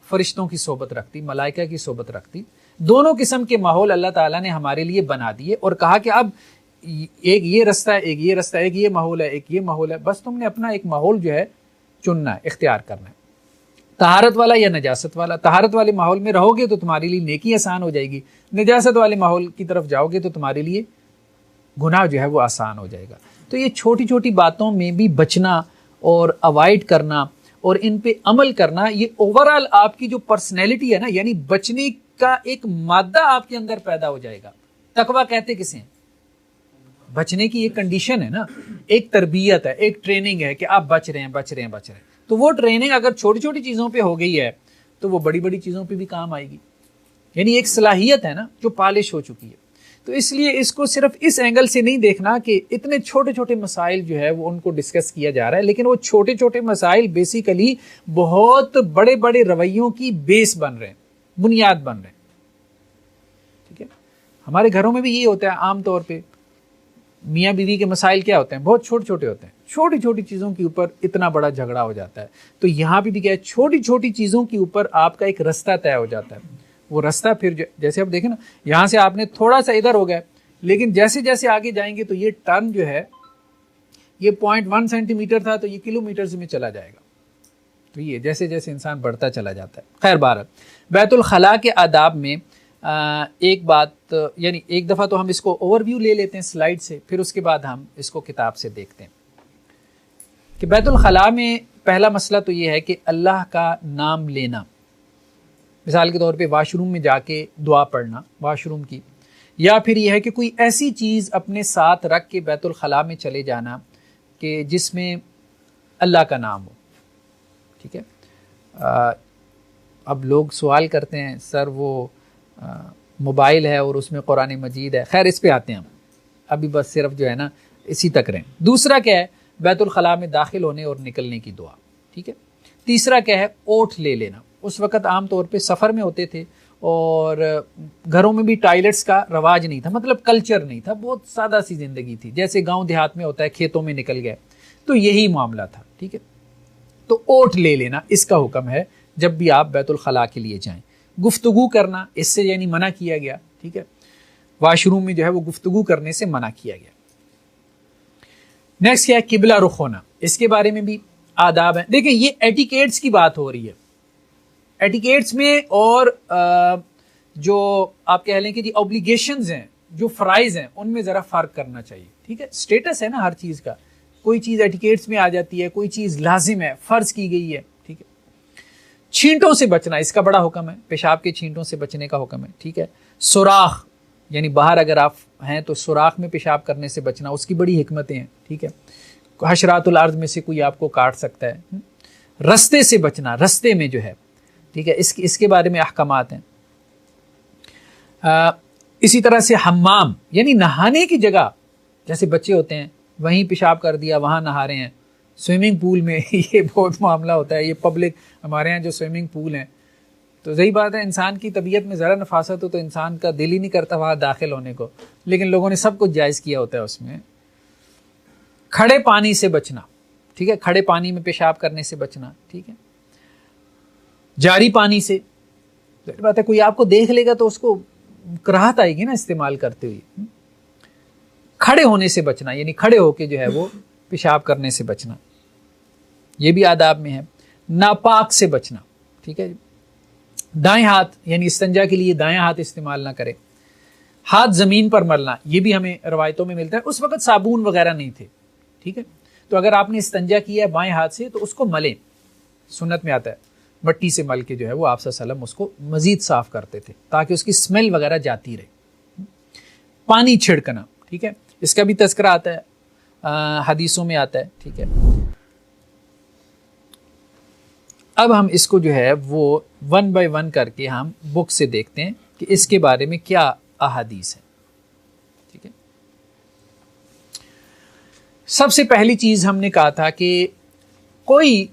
فرشتوں کی صحبت رکھتی، ملائکہ کی صحبت رکھتی. دونوں قسم کے ماحول اللہ تعالیٰ نے ہمارے لیے بنا دیے اور کہا کہ اب ایک یہ رستہ ہے، ایک یہ رستہ ہے، ایک یہ ماحول ہے، ایک یہ ماحول ہے. بس تم نے اپنا ایک ماحول جو ہے چننا ہے، اختیار کرنا ہے. طہارت والا یا نجاست والا. طہارت والے ماحول میں رہو گے تو تمہارے لیے نیکی آسان ہو جائے گی, نجاست والے ماحول کی طرف جاؤ گے تو تمہارے لیے گناہ جو ہے وہ آسان ہو جائے گا. تو یہ چھوٹی چھوٹی باتوں میں بھی بچنا اور اوائڈ کرنا اور ان پہ عمل کرنا, یہ اوورآل آپ کی جو پرسنالٹی ہے نا, یعنی بچنے کا ایک مادہ آپ کے اندر پیدا ہو جائے گا. تقویٰ کہتے کسے ہیں؟ بچنے کی ایک کنڈیشن ہے نا, ایک تربیت ہے, ایک ٹریننگ ہے کہ آپ بچ رہے ہیں. تو وہ ٹریننگ اگر چھوٹی چھوٹی چیزوں پہ ہو گئی ہے تو وہ بڑی بڑی چیزوں پہ بھی کام آئے گی. یعنی ایک صلاحیت ہے نا جو پالش ہو چکی ہے. تو اس لیے اس کو صرف اس اینگل سے نہیں دیکھنا کہ اتنے چھوٹے چھوٹے مسائل جو ہے وہ ان کو ڈسکس کیا جا رہا ہے, لیکن وہ چھوٹے چھوٹے مسائل بیسیکلی بہت بڑے بڑے رویوں کی بیس بن رہے ہیں, بنیاد بن رہے ہیں. ٹھیک ہے, ہمارے گھروں میں بھی یہ ہوتا ہے عام طور پہ. میاں بیوی کے مسائل کیا ہوتے ہیں؟ بہت چھوٹے چھوٹے ہوتے ہیں. چھوٹی چھوٹی چیزوں کے اوپر اتنا بڑا جھگڑا ہو جاتا ہے. تو یہاں پہ بھی کیا ہے, چھوٹی چھوٹی چیزوں کے اوپر آپ کا ایک رستہ طے ہو جاتا ہے. وہ رستہ پھر جیسے آپ دیکھیں نا, یہاں سے آپ نے تھوڑا سا ادھر ہو گیا, لیکن جیسے جیسے آگے جائیں گے تو یہ ٹرن جو ہے یہ 0.1 سینٹی میٹر تھا تو یہ کلومیٹرز میں چلا جائے گا. تو یہ جیسے جیسے انسان بڑھتا چلا جاتا ہے. خیر بہرحال بیت الخلاء کے آداب میں ایک بات, یعنی ایک دفعہ تو ہم اس کو اوور ویو لے لیتے ہیں سلائیڈ سے, پھر اس کے بعد ہم اس کو کتاب سے دیکھتے ہیں کہ بیت الخلاء میں پہلا مسئلہ تو یہ ہے کہ اللہ کا نام لینا. مثال کے طور پہ واش روم میں جا کے دعا پڑھنا واش روم کی, یا پھر یہ ہے کہ کوئی ایسی چیز اپنے ساتھ رکھ کے بیت الخلاء میں چلے جانا کہ جس میں اللہ کا نام ہو. ٹھیک ہے, اب لوگ سوال کرتے ہیں سر وہ موبائل ہے اور اس میں قرآن مجید ہے. خیر اس پہ آتے ہیں ہم, ابھی بس صرف جو ہے نا اسی تک رہیں. دوسرا کیا ہے, بیت الخلاء میں داخل ہونے اور نکلنے کی دعا. ٹھیک ہے. تیسرا کیا ہے, اوٹ لے لینا. اس وقت عام طور پہ سفر میں ہوتے تھے اور گھروں میں بھی ٹائلٹس کا رواج نہیں تھا, مطلب کلچر نہیں تھا, بہت سادہ سی زندگی تھی, جیسے گاؤں دیہات میں ہوتا ہے کھیتوں میں نکل گئے. تو یہی معاملہ تھا. ٹھیک ہے, تو اوٹ لے لینا اس کا حکم ہے جب بھی آپ بیت الخلاء کے لیے جائیں. گفتگو کرنا اس سے یعنی منع کیا گیا. ٹھیک ہے, واش روم میں جو ہے وہ گفتگو کرنے سے منع کیا گیا. نیکسٹ کیا ہے, قبلہ رخ ہونا. اس کے بارے میں بھی آداب ہیں. دیکھیں یہ ایٹیکیٹس کی بات ہو رہی ہے. ایٹیکیٹس میں اور جو آپ کہہ لیں کہ جی اوبلیگیشنز ہیں, جو فرائض ہیں, ان میں ذرا فرق کرنا چاہیے. ٹھیک ہے, سٹیٹس ہے نا ہر چیز کا. کوئی چیز ایٹیکیٹس میں آ جاتی ہے, کوئی چیز لازم ہے, فرض کی گئی ہے. ٹھیک ہے, چھینٹوں سے بچنا اس کا بڑا حکم ہے, پیشاب کے چھینٹوں سے بچنے کا حکم ہے. ٹھیک ہے, سوراخ یعنی باہر اگر آپ ہیں تو سوراخ میں پیشاب کرنے سے بچنا, اس کی بڑی حکمتیں ہیں. ٹھیک ہے, حشرات الارض میں سے کوئی آپ کو کاٹ سکتا ہے. رستے سے بچنا, رستے میں جو ہے. ٹھیک ہے, اس کے بارے میں احکامات ہیں. اسی طرح سے حمام یعنی نہانے کی جگہ, جیسے بچے ہوتے ہیں وہیں پیشاب کر دیا وہاں نہا رہے ہیں. سوئمنگ پول میں یہ بہت معاملہ ہوتا ہے. یہ پبلک ہمارے ہاں جو سوئمنگ پول ہیں, تو صحیح بات ہے انسان کی طبیعت میں ذرا نفاست ہو تو انسان کا دل ہی نہیں کرتا وہاں داخل ہونے کو, لیکن لوگوں نے سب کچھ جائز کیا ہوتا ہے اس میں. کھڑے پانی سے بچنا. ٹھیک ہے, کھڑے پانی میں پیشاب کرنے سے بچنا. ٹھیک ہے, جاری پانی سے, بات ہے کوئی آپ کو دیکھ لے گا تو اس کو کراہت آئے گی نا استعمال کرتے ہوئے. کھڑے ہونے سے بچنا یعنی کھڑے ہو کے جو ہے وہ پیشاب کرنے سے بچنا, یہ بھی آداب میں ہے. ناپاک سے بچنا. ٹھیک ہے, دائیں ہاتھ یعنی استنجا کے لیے دائیں ہاتھ استعمال نہ کرے. ہاتھ زمین پر ملنا, یہ بھی ہمیں روایتوں میں ملتا ہے. اس وقت صابن وغیرہ نہیں تھے. ٹھیک ہے, تو اگر آپ نے استنجا کیا ہے بائیں ہاتھ سے تو اس کو ملیں. سنت میں آتا ہے مٹی سے مل کے جو ہے وہ آپ صلی اللہ علیہ وسلم اس کو مزید صاف کرتے تھے تاکہ اس کی اسمیل وغیرہ جاتی رہے. پانی چھڑکنا. ٹھیک ہے, اس کا بھی تذکرہ آتا ہے, حدیثوں میں آتا ہے. ٹھیک ہے, اب ہم اس کو جو ہے وہ 1 by 1 کر کے ہم بک سے دیکھتے ہیں کہ اس کے بارے میں کیا احادیث ہے. ٹھیک ہے, سب سے پہلی چیز ہم نے کہا تھا کہ کوئی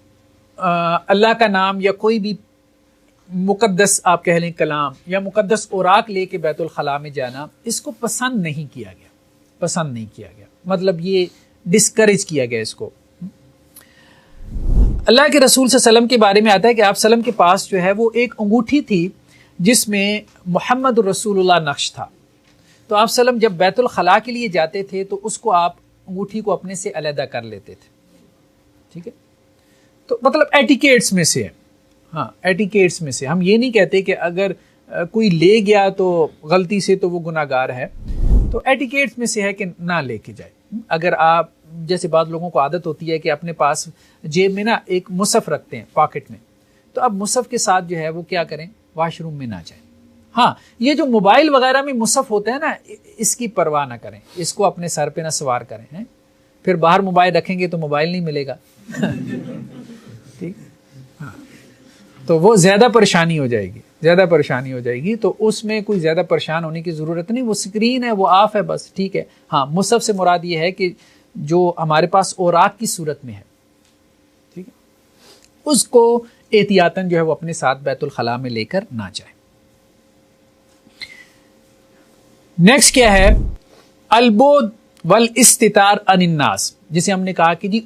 اللہ کا نام یا کوئی بھی مقدس آپ کہہ لیں کلام یا مقدس اوراق لے کے بیت الخلاء میں جانا, اس کو پسند نہیں کیا گیا. پسند نہیں کیا گیا مطلب یہ ڈسکریج کیا گیا اس کو. اللہ کے رسول صلی اللہ علیہ وسلم کے بارے میں آتا ہے کہ آپ صلی اللہ علیہ وسلم کے پاس جو ہے وہ ایک انگوٹھی تھی جس میں محمد رسول اللہ نقش تھا. تو آپ صلی اللہ علیہ وسلم جب بیت الخلاء کے لیے جاتے تھے تو اس کو آپ انگوٹھی کو اپنے سے علیحدہ کر لیتے تھے. ٹھیک ہے, تو مطلب ایٹیکیٹس میں سے ہے. ہاں ایٹیکیٹس میں سے. ہم یہ نہیں کہتے کہ اگر کوئی لے گیا تو غلطی سے تو وہ گناہ گار ہے, تو ایٹیکیٹس میں سے ہے کہ نہ لے کے جائے. اگر آپ جیسے بعض لوگوں کو عادت ہوتی ہے کہ اپنے پاس جیب میں نا ایک مصحف رکھتے ہیں پاکٹ میں, تو اب مصحف کے ساتھ جو ہے وہ کیا کریں, واش روم میں نہ جائیں. ہاں یہ جو موبائل وغیرہ میں مصحف ہوتا ہے نا, اس کی پرواہ نہ کریں, اس کو اپنے سر پہ نہ سوار کریں ہیں. پھر باہر موبائل رکھیں گے تو موبائل نہیں ملے گا ٹھیک, ہاں تو وہ زیادہ پریشانی ہو جائے گی, زیادہ پریشانی ہو جائے گی. تو اس میں کوئی زیادہ پریشان ہونے کی ضرورت نہیں, وہ اسکرین ہے وہ آف ہے بس, ٹھیک ہے. ہاں مصحف سے مراد یہ ہے کہ جو ہمارے پاس اوراق کی صورت میں ہے, ٹھیک ہے, اس کو احتیاطاً جو ہے وہ اپنے ساتھ بیت الخلاء میں لے کر نہ جائے. نیکسٹ کیا ہے, البعد والاستتار عن الناس, جسے ہم نے کہا کہ جی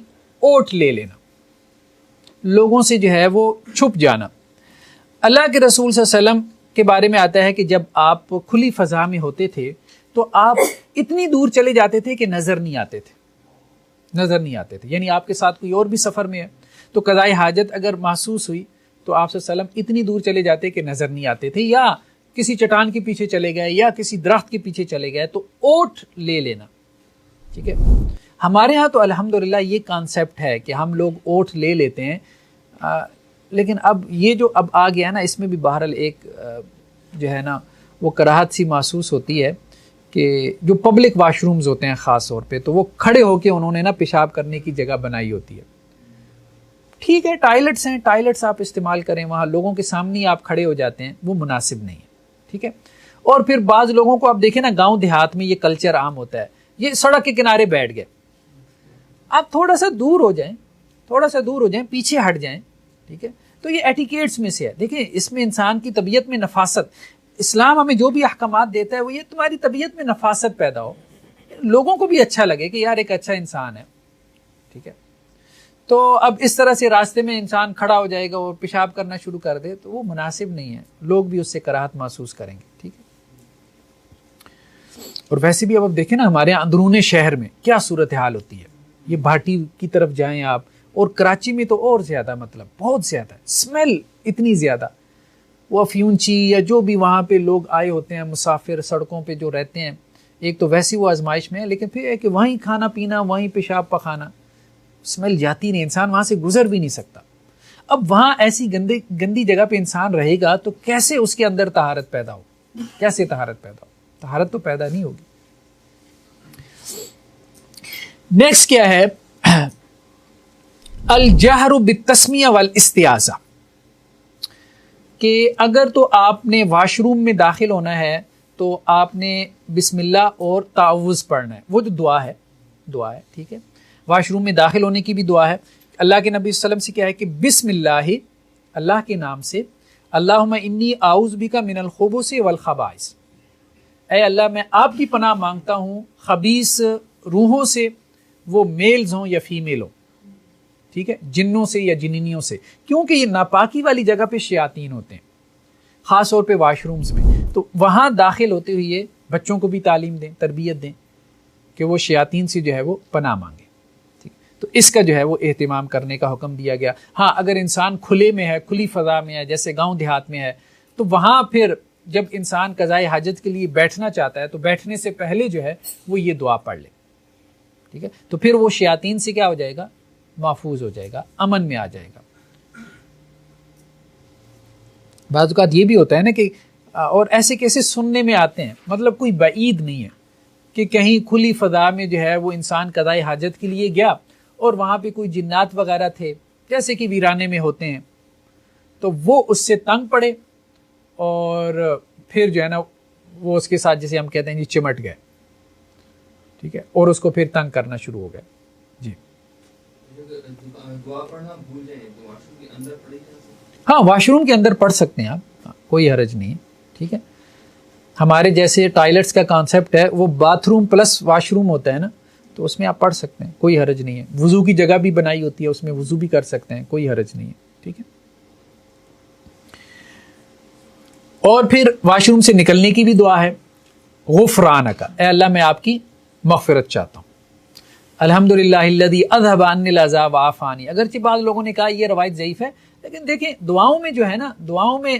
اوٹ لے لینا, لوگوں سے جو ہے وہ چھپ جانا. اللہ کے رسول صلی اللہ علیہ وسلم کے بارے میں آتا ہے کہ جب آپ کھلی فضا میں ہوتے تھے تو آپ اتنی دور چلے جاتے تھے کہ نظر نہیں آتے تھے, نظر نہیں آتے تھے. یعنی آپ کے ساتھ کوئی اور بھی سفر میں ہے تو قضائے حاجت اگر محسوس ہوئی تو آپ صلی اللہ علیہ وسلم اتنی دور چلے جاتے کہ نظر نہیں آتے تھے, یا کسی چٹان کے پیچھے چلے گئے یا کسی درخت کے پیچھے چلے گئے تو اوٹ لے لینا, ٹھیک ہے. ہمارے ہاں تو الحمدللہ یہ کانسیپٹ ہے کہ ہم لوگ اوٹ لے لیتے ہیں, لیکن اب یہ جو اب آ گیا نا, اس میں بھی بہرحال ایک جو ہے نا وہ کراہت سی محسوس ہوتی ہے کہ جو پبلک واش رومز ہوتے ہیں خاص طور پہ, تو وہ کھڑے ہو کے انہوں نے نا پیشاب کرنے کی جگہ بنائی ہوتی ہے. ٹھیک ہے ٹائلٹس ہیں, ٹائلٹس آپ استعمال کریں, وہاں لوگوں کے سامنے آپ کھڑے ہو جاتے ہیں, وہ مناسب نہیں ہے, ٹھیک ہے. اور پھر بعض لوگوں کو آپ دیکھیں نا گاؤں دیہات میں یہ کلچر عام ہوتا ہے, یہ سڑک کے کنارے بیٹھ گئے, آپ تھوڑا سا دور ہو جائیں, تھوڑا سا دور ہو جائیں, پیچھے ہٹ جائیں, ٹھیک ہے. تو یہ ایٹیکیٹس میں سے ہے. دیکھیں اس میں انسان کی طبیعت میں نفاست, اسلام ہمیں جو بھی احکامات دیتا ہے وہ یہ تمہاری طبیعت میں نفاست پیدا ہو, لوگوں کو بھی اچھا لگے کہ یار ایک اچھا انسان ہے, ٹھیک ہے. تو اب اس طرح سے راستے میں انسان کھڑا ہو جائے گا اور پیشاب کرنا شروع کر دے تو وہ مناسب نہیں ہے, لوگ بھی اس سے کراہت محسوس کریں گے, ٹھیک ہے. اور ویسے بھی اب دیکھیں نا ہمارے اندرون شہر میں کیا صورتحال ہوتی ہے, یہ بھاٹی کی طرف جائیں آپ, اور کراچی میں تو اور زیادہ, مطلب بہت زیادہ اسمیل, اتنی زیادہ. وہ افیونچی یا جو بھی وہاں پہ لوگ آئے ہوتے ہیں مسافر سڑکوں پہ جو رہتے ہیں, ایک تو ویسی وہ آزمائش میں ہے, لیکن پھر ہے کہ وہیں کھانا پینا, وہیں پیشاب پخانا, اسمیل جاتی نہیں, انسان وہاں سے گزر بھی نہیں سکتا. اب وہاں ایسی گندی جگہ پہ انسان رہے گا تو کیسے اس کے اندر طہارت پیدا ہو, کیسے طہارت پیدا ہو, طہارت تو پیدا نہیں ہوگی. نیکسٹ کیا ہے, الجہر بالتسمیہ والاستعاذہ, کہ اگر تو آپ نے واش روم میں داخل ہونا ہے تو آپ نے بسم اللہ اور تعوذ پڑھنا ہے, وہ جو دعا ہے, ٹھیک ہے. واش روم میں داخل ہونے کی بھی دعا ہے. اللہ کے نبی صلی اللہ علیہ وسلم سے کیا ہے کہ بسم اللہ, اللہ کے نام سے, اللہم انی اعوذ بک من الخبث والخبائث, اے اللہ میں آپ کی پناہ مانگتا ہوں خبیث روحوں سے, وہ میلز ہوں یا فیمیل ہوں, ٹھیک ہے, جنوں سے یا جنینیوں سے, کیونکہ یہ ناپاکی والی جگہ پہ شیاطین ہوتے ہیں, خاص طور پہ واش رومز میں. تو وہاں داخل ہوتے ہوئے بچوں کو بھی تعلیم دیں, تربیت دیں کہ وہ شیاطین سے جو ہے وہ پناہ مانگیں, ٹھیک. تو اس کا جو ہے وہ اہتمام کرنے کا حکم دیا گیا. ہاں اگر انسان کھلے میں ہے, کھلی فضا میں ہے, جیسے گاؤں دیہات میں ہے, تو وہاں پھر جب انسان قضائے حاجت کے لیے بیٹھنا چاہتا ہے تو بیٹھنے سے پہلے جو ہے وہ یہ دعا پڑھ لے, ٹھیک ہے. تو پھر وہ شیاطین سے کیا ہو جائے گا, محفوظ ہو جائے گا, امن میں آ جائے گا. بعض اوقات یہ بھی ہوتا ہے نا کہ اور ایسے کیسے سننے میں آتے ہیں, مطلب کوئی بعید نہیں ہے کہ کہیں کھلی فضا میں جو ہے وہ انسان قضائے حاجت کے لیے گیا اور وہاں پہ کوئی جنات وغیرہ تھے جیسے کہ ویرانے میں ہوتے ہیں, تو وہ اس سے تنگ پڑے اور پھر جو ہے نا وہ اس کے ساتھ جیسے ہم کہتے ہیں جی چمٹ گئے, ٹھیک ہے, اور اس کو پھر تنگ کرنا شروع ہو گئے. جی دعا پڑھنا بھول جائیں تو واش روم کے اندر پڑھی جا سکتی, ہاں واش روم کے اندر پڑھ سکتے ہیں آپ, کوئی حرج نہیں ہے, ٹھیک ہے. ہمارے جیسے ٹائلٹس کا کانسیپٹ ہے وہ bath room plus wash room ہوتا ہے نا, تو اس میں آپ پڑھ سکتے ہیں, کوئی حرج نہیں ہے. وضو کی جگہ بھی بنائی ہوتی ہے, اس میں وضو بھی کر سکتے ہیں, کوئی حرج نہیں ہے, ٹھیک ہے. اور پھر واش روم سے نکلنے کی بھی دعا ہے, غفرانک, اے اللہ میں آپ کی مغفرت چاہتا ہوں. الحمدللہ الذی اذھب عنی العذاب وعافانی, اگرچہ بعض لوگوں نے کہا یہ روایت ضعیف ہے, لیکن دیکھیں دعاؤں میں جو ہے نا، دعاؤں میں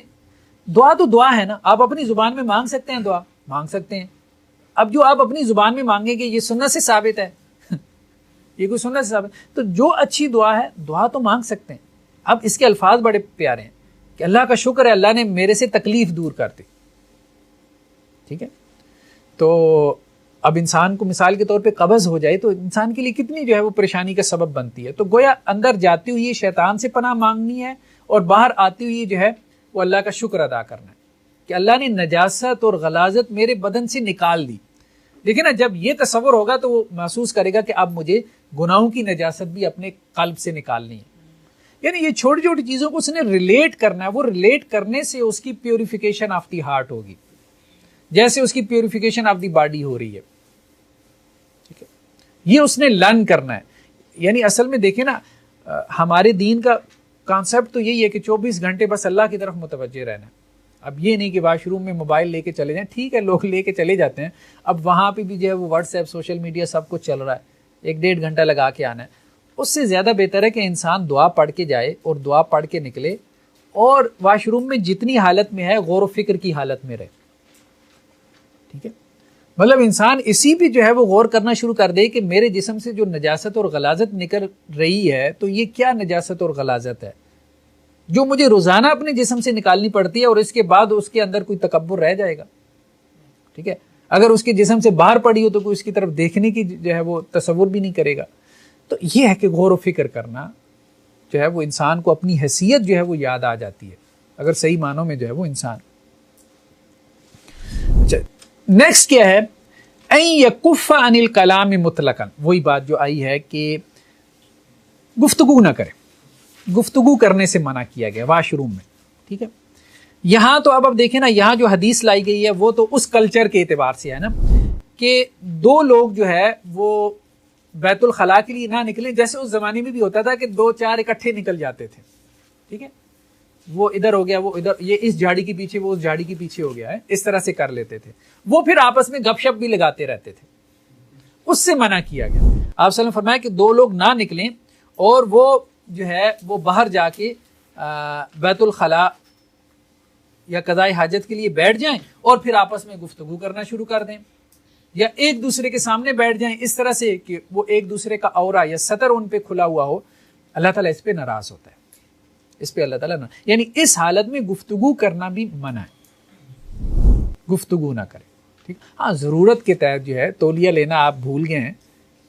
دعا تو دعا ہے نا، آپ اپنی زبان میں مانگ سکتے ہیں، دعا مانگ سکتے ہیں. اب جو آپ اپنی زبان میں مانگیں گے یہ سنت سے ثابت ہے یہ کوئی سنت سے ثابت، تو جو اچھی دعا ہے دعا تو مانگ سکتے ہیں. اب اس کے الفاظ بڑے پیارے ہیں کہ اللہ کا شکر ہے اللہ نے میرے سے تکلیف دور کر دی. ٹھیک ہے، تو اب انسان کو مثال کے طور پہ قبض ہو جائے تو انسان کے لیے کتنی جو ہے وہ پریشانی کا سبب بنتی ہے. تو گویا اندر جاتی ہوئی شیطان سے پناہ مانگنی ہے اور باہر آتی ہوئی جو ہے وہ اللہ کا شکر ادا کرنا ہے کہ اللہ نے نجاست اور غلاظت میرے بدن سے نکال دی. لیکن نا جب یہ تصور ہوگا تو وہ محسوس کرے گا کہ اب مجھے گناہوں کی نجاست بھی اپنے قلب سے نکالنی ہے. یعنی یہ چھوٹی چھوٹی چیزوں کو اس نے ریلیٹ کرنا ہے، وہ ریلیٹ کرنے سے اس کی پیوریفیکیشن آف دی ہارٹ ہوگی، جیسے اس کی پیوریفیکیشن آف دی باڈی ہو رہی ہے. ٹھیک ہے، یہ اس نے لرن کرنا ہے. یعنی اصل میں دیکھیں نا ہمارے دین کا کانسیپٹ تو یہی ہے کہ 24 گھنٹے بس اللہ کی طرف متوجہ رہنا ہے. اب یہ نہیں کہ واش روم میں موبائل لے کے چلے جائیں، ٹھیک ہے لوگ لے کے چلے جاتے ہیں، اب وہاں پہ بھی جو ہے وہ واٹس ایپ سوشل میڈیا سب کچھ چل رہا ہے، 1-1.5 گھنٹہ لگا کے آنا ہے. اس سے زیادہ بہتر ہے کہ انسان دعا پڑھ کے جائے اور دعا پڑھ کے نکلے اور واش روم میں جتنی حالت میں ہے غور و فکر کی حالت میں رہے. ٹھیک ہے، مطلب انسان اسی پہ جو ہے وہ غور کرنا شروع کر دے کہ میرے جسم سے جو نجاست اور غلاظت نکل رہی ہے تو یہ کیا نجاست اور غلاظت ہے جو مجھے روزانہ اپنے جسم سے نکالنی پڑتی ہے، اور اس کے بعد اس کے اندر کوئی تکبر رہ جائے گا. ٹھیک ہے، اگر اس کے جسم سے باہر پڑی ہو تو کوئی اس کی طرف دیکھنے کی جو ہے وہ تصور بھی نہیں کرے گا. تو یہ ہے کہ غور و فکر کرنا جو ہے وہ انسان کو اپنی حیثیت جو ہے وہ یاد آ جاتی ہے اگر صحیح معنوں میں جو ہے وہ انسان. نیکسٹ کیا ہے؟ این یکف عن الکلام مطلقاً، وہی بات جو آئی ہے کہ گفتگو نہ کرے، گفتگو کرنے سے منع کیا گیا واش روم میں. ٹھیک ہے، یہاں تو اب دیکھیں نا، یہاں جو حدیث لائی گئی ہے وہ تو اس کلچر کے اعتبار سے ہے نا کہ 2 لوگ جو ہے وہ بیت الخلاء کے لیے نہ نکلیں. جیسے اس زمانے میں بھی ہوتا تھا کہ 2-4 اکٹھے نکل جاتے تھے. ٹھیک ہے، وہ ادھر ہو گیا، وہ ادھر، یہ اس جھاڑی کے پیچھے، وہ اس جھاڑی کے پیچھے ہو گیا ہے، اس طرح سے کر لیتے تھے. وہ پھر آپس میں گپ شپ بھی لگاتے رہتے تھے، اس سے منع کیا گیا. آپ صلی اللہ علیہ وسلم فرمایا کہ 2 لوگ نہ نکلیں اور وہ جو ہے وہ باہر جا کے بیت الخلاء یا قضاء حاجت کے لیے بیٹھ جائیں اور پھر آپس میں گفتگو کرنا شروع کر دیں، یا ایک دوسرے کے سامنے بیٹھ جائیں اس طرح سے کہ وہ ایک دوسرے کا عورہ یا سطر ان پہ کھلا ہوا ہو. اللہ تعالیٰ اس پہ ناراض ہوتا ہے، اس پہ اللہ تعالیٰ یعنی اس حالت میں گفتگو کرنا بھی منع ہے، گفتگو نہ کرے. ٹھیک، ہاں ضرورت کے تحت جو ہے تولیہ لینا آپ بھول گئے ہیں،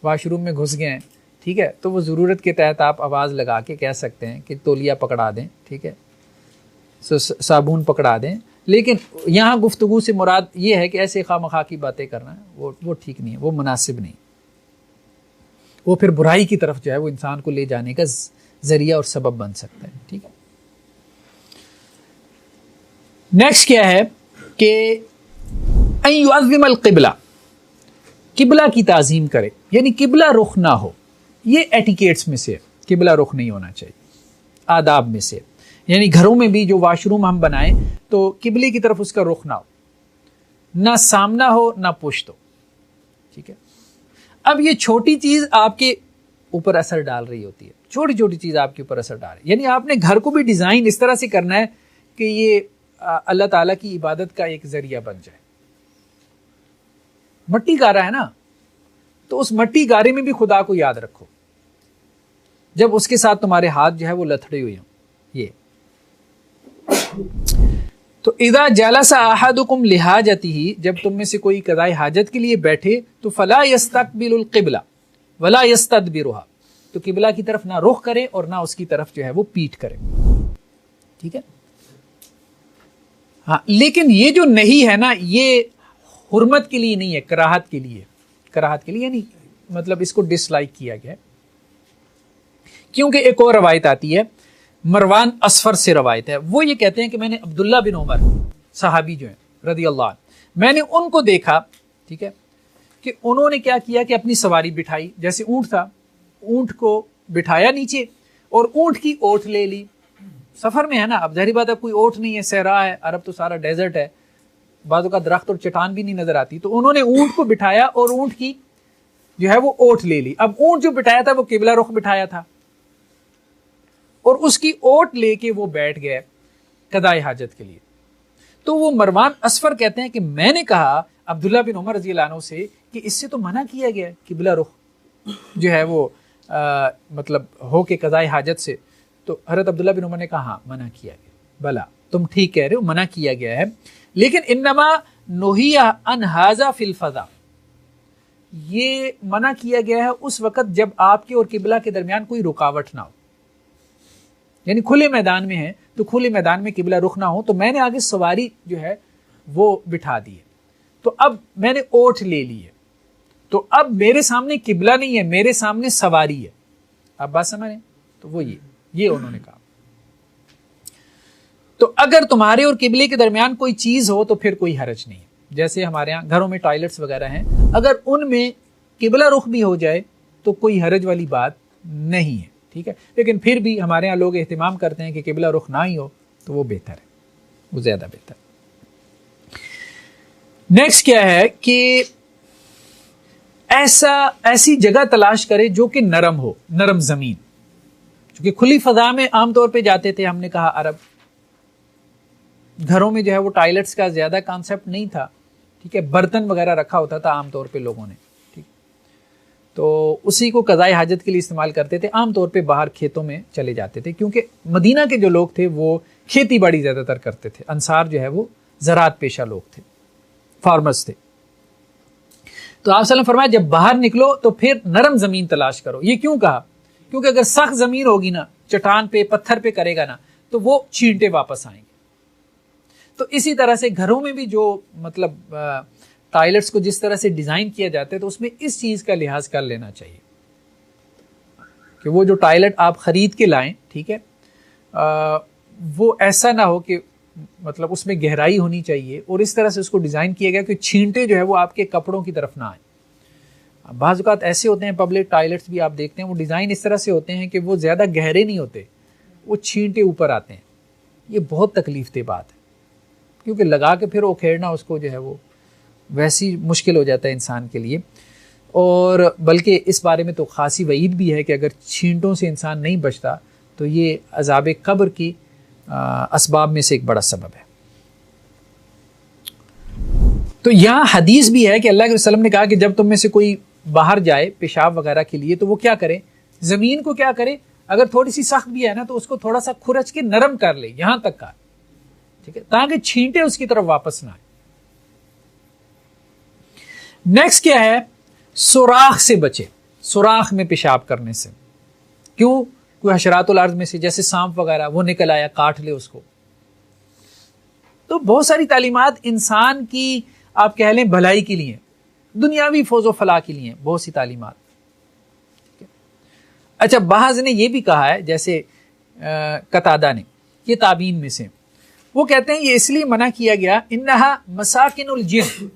واش روم میں گھس گئے ہیں، ٹھیک ہے، تو وہ ضرورت کے تحت آپ آواز لگا کے کہہ سکتے ہیں کہ تولیہ پکڑا دیں. ٹھیک ہے، صابن پکڑا دیں. لیکن یہاں گفتگو سے مراد یہ ہے کہ ایسے خواہ مخواہ کی باتیں کرنا ہے، وہ ٹھیک نہیں ہے، وہ مناسب نہیں، وہ پھر برائی کی طرف جو ہے وہ انسان کو لے جانے کا ذریعہ اور سبب بن سکتا ہے. ٹھیک ہے، نیکسٹ کیا ہے کہ ان یعظم القبلہ، قبلہ کی تعظیم کرے، یعنی قبلہ رخ نہ ہو. یہ ایٹیکیٹس میں سے قبلہ رخ نہیں ہونا چاہیے، آداب میں سے. یعنی گھروں میں بھی جو واش روم ہم بنائیں تو قبلے کی طرف اس کا رخ نہ ہو، نہ سامنا ہو نہ پشت ہو. ٹھیک ہے، اب یہ چھوٹی چیز آپ کے اوپر اثر ڈال رہی ہوتی ہے، چھوٹی چھوٹی چیز آپ کے اوپر اثر ڈال رہی ہے. یعنی آپ نے گھر کو بھی ڈیزائن اس طرح سے کرنا ہے کہ یہ اللہ تعالیٰ کی عبادت کا ایک ذریعہ بن جائے. مٹی گارا ہے نا، تو اس مٹی گارے میں بھی خدا کو یاد رکھو جب اس کے ساتھ تمہارے ہاتھ جو ہے وہ لتھڑے ہوئے ہوں. یہ تو اذا جلس احدکم لحاجتہ، جب تم میں سے کوئی قضاء حاجت کے لیے بیٹھے تو فلا یستقبل القبلہ ولا یستدبرها، تو قبلہ کی طرف نہ رخ کرے اور نہ اس کی طرف جو ہے وہ پیٹ کرے. ٹھیک ہے، ہاں لیکن یہ جو نہیں ہے نا، یہ حرمت کے لیے نہیں ہے، کراہت کے لیے. کراہت کے لیے یعنی مطلب اس کو ڈس لائک کیا گیا ہے. کیونکہ ایک اور روایت آتی ہے، مروان اصفر سے روایت ہے، وہ یہ کہتے ہیں کہ میں نے عبداللہ بن عمر صحابی جو ہیں رضی اللہ عنہ، میں نے ان کو دیکھا، ٹھیک ہے، کہ انہوں نے کیا کیا کہ اپنی سواری بٹھائی، جیسے اونٹ تھا، اونٹ کو بٹھایا نیچے اور اونٹ کی اوٹ لے لی. سفر میں ہے نا، اب ظاہری بات ہے کوئی اوٹ نہیں ہے، صحرا ہے، عرب تو سارا ڈیزرٹ ہے، بعضوں کا درخت اور چٹان بھی نہیں نظر آتی، تو انہوں نے اونٹ کو بٹھایا اور اونٹ کی جو ہے وہ اوٹ لے لی. اب اونٹ جو بٹھایا تھا وہ قبلہ رخ بٹھایا تھا، اور اس کی اوٹ لے کے وہ بیٹھ گئے قضائے حاجت کے لیے. تو وہ مروان اسفر کہتے ہیں کہ میں نے کہا عبداللہ بن عمر رضی اللہ عنہ سے کہ اس سے تو منع کیا گیا قبلہ رخ جو ہے وہ مطلب ہو کے قضائے حاجت سے. تو حضرت عبداللہ بن عمر نے کہا ہاں منع کیا گیا, بلا تم ٹھیک کہہ رہے ہو, منع کیا گیا ہے, لیکن انما نہی عن ھذا فی الفضاء, یہ منع کیا گیا ہے اس وقت جب آپ کے اور قبلہ کے درمیان کوئی رکاوٹ نہ ہو, یعنی کھلے میدان میں ہے تو کھلے میدان میں قبلہ رخ نہ ہو. تو میں نے آگے سواری جو ہے وہ بٹھا دی ہے, تو اب میں نے اوٹ لے لی ہے, تو اب میرے سامنے قبلہ نہیں ہے, میرے سامنے سواری ہے. آپ بات سمجھ رہے ہیں؟ تو وہ یہ انہوں نے کہا. تو اگر تمہارے اور قبلے کے درمیان کوئی چیز ہو تو پھر کوئی حرج نہیں ہے. جیسے ہمارے ہاں گھروں میں ٹوائلٹس وغیرہ ہیں, اگر ان میں قبلہ رخ بھی ہو جائے تو کوئی حرج والی بات نہیں ہے, ٹھیک ہے. لیکن پھر بھی ہمارے ہاں لوگ اہتمام کرتے ہیں کہ قبلہ رخ نہ ہی ہو تو وہ بہتر ہے, وہ زیادہ بہتر. نیکسٹ کیا ہے کہ ایسی جگہ تلاش کرے جو کہ نرم ہو, نرم زمین. چونکہ کھلی فضا میں عام طور پہ جاتے تھے, ہم نے کہا عرب گھروں میں جو ہے وہ ٹوائلٹس کا زیادہ کانسیپٹ نہیں تھا, ٹھیک ہے, برتن وغیرہ رکھا ہوتا تھا عام طور پہ لوگوں نے, ٹھیک, تو اسی کو قضائے حاجت کے لیے استعمال کرتے تھے. عام طور پہ باہر کھیتوں میں چلے جاتے تھے, کیونکہ مدینہ کے جو لوگ تھے وہ کھیتی باڑی زیادہ تر کرتے تھے. انصار جو ہے وہ زراعت پیشہ لوگ تھے, فارمرز تھے. تو آپ صلی اللہ علیہ وسلم فرمایا جب باہر نکلو تو پھر نرم زمین تلاش کرو. یہ کیوں کہا؟ کیونکہ اگر سخت زمین ہوگی نا, چٹان پہ پتھر پہ کرے گا نا, تو وہ چھینٹے واپس آئیں گے. تو اسی طرح سے گھروں میں بھی جو مطلب ٹائلٹس کو جس طرح سے ڈیزائن کیا جاتا ہے تو اس میں اس چیز کا لحاظ کر لینا چاہیے کہ وہ جو ٹائلٹ آپ خرید کے لائیں, ٹھیک ہے, وہ ایسا نہ ہو کہ مطلب اس میں گہرائی ہونی چاہیے اور اس طرح سے اس کو ڈیزائن کیا گیا کہ چھینٹے جو ہے وہ آپ کے کپڑوں کی طرف نہ آئیں. بعض اوقات ایسے ہوتے ہیں پبلک ٹائلٹس بھی آپ دیکھتے ہیں, وہ ڈیزائن اس طرح سے ہوتے ہیں کہ وہ زیادہ گہرے نہیں ہوتے, وہ چھینٹے اوپر آتے ہیں. یہ بہت تکلیف دہ بات ہے, کیونکہ لگا کے پھر اکھیڑنا اس کو جو ہے وہ ویسی مشکل ہو جاتا ہے انسان کے لیے. اور بلکہ اس بارے میں تو خاصی وعید بھی ہے کہ اگر چھینٹوں سے انسان نہیں بچتا تو یہ عذاب قبر کی اسباب میں سے ایک بڑا سبب ہے. تو یہاں حدیث بھی ہے کہ اللہ کے وسلم نے کہا کہ جب تم میں سے کوئی باہر جائے پیشاب وغیرہ کے لیے تو وہ کیا کرے, زمین کو کیا کرے, اگر تھوڑی سی سخت بھی ہے نا تو اس کو تھوڑا سا کھرچ کے نرم کر لے, یہاں تک کا, ٹھیک ہے, تاکہ چھینٹے اس کی طرف واپس نہ آئے. نیکسٹ کیا ہے, سوراخ سے بچے, سوراخ میں پیشاب کرنے سے. کیوں؟ کوئی حشرات الارض میں سے جیسے سانپ وغیرہ وہ نکل آیا, کاٹ لے اس کو. تو بہت ساری تعلیمات انسان کی آپ کہہ لیں بھلائی کے لیے, دنیاوی فوز و فلاح کے لیے بہت سی تعلیمات. اچھا, بعض نے یہ بھی کہا ہے جیسے قتادہ نے, یہ تابعین میں سے, وہ کہتے ہیں یہ اس لیے منع کیا گیا انہا مساکن الجن,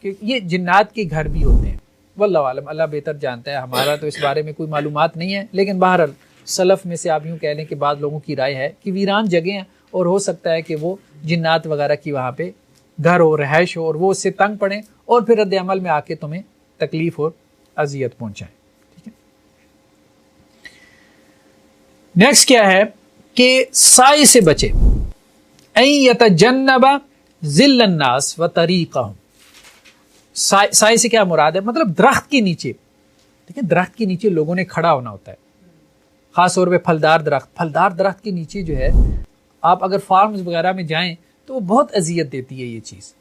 کہ یہ جنات کے گھر بھی ہوتے ہیں. واللہ عالم, اللہ بہتر جانتا ہے, ہمارا تو اس بارے میں کوئی معلومات نہیں ہے. لیکن بہرحال سلف میں سے آپ یوں کہہ لیں کہ بعض لوگوں کی رائے ہے کہ ویران جگہیں ہیں اور ہو سکتا ہے کہ وہ جنات وغیرہ کی وہاں پہ گھر ہو, رہائش ہو, اور وہ اس سے تنگ پڑیں اور پھر رد عمل میں آ کے تمہیں تکلیف اور اذیت پہنچائیں. ٹھیک ہے. نیکسٹ کیا ہے کہ سائے سے بچے, ان یتجنب ذل الناس وطریقہم. سائے سے کیا مراد ہے؟ مطلب درخت کے نیچے, ٹھیک ہے, درخت کے نیچے لوگوں نے کھڑا ہونا ہوتا ہے, خاص طور پہ پھلدار درخت کے نیچے جو ہے, آپ اگر فارمز وغیرہ میں جائیں تو وہ بہت اذیت دیتی ہے یہ چیز,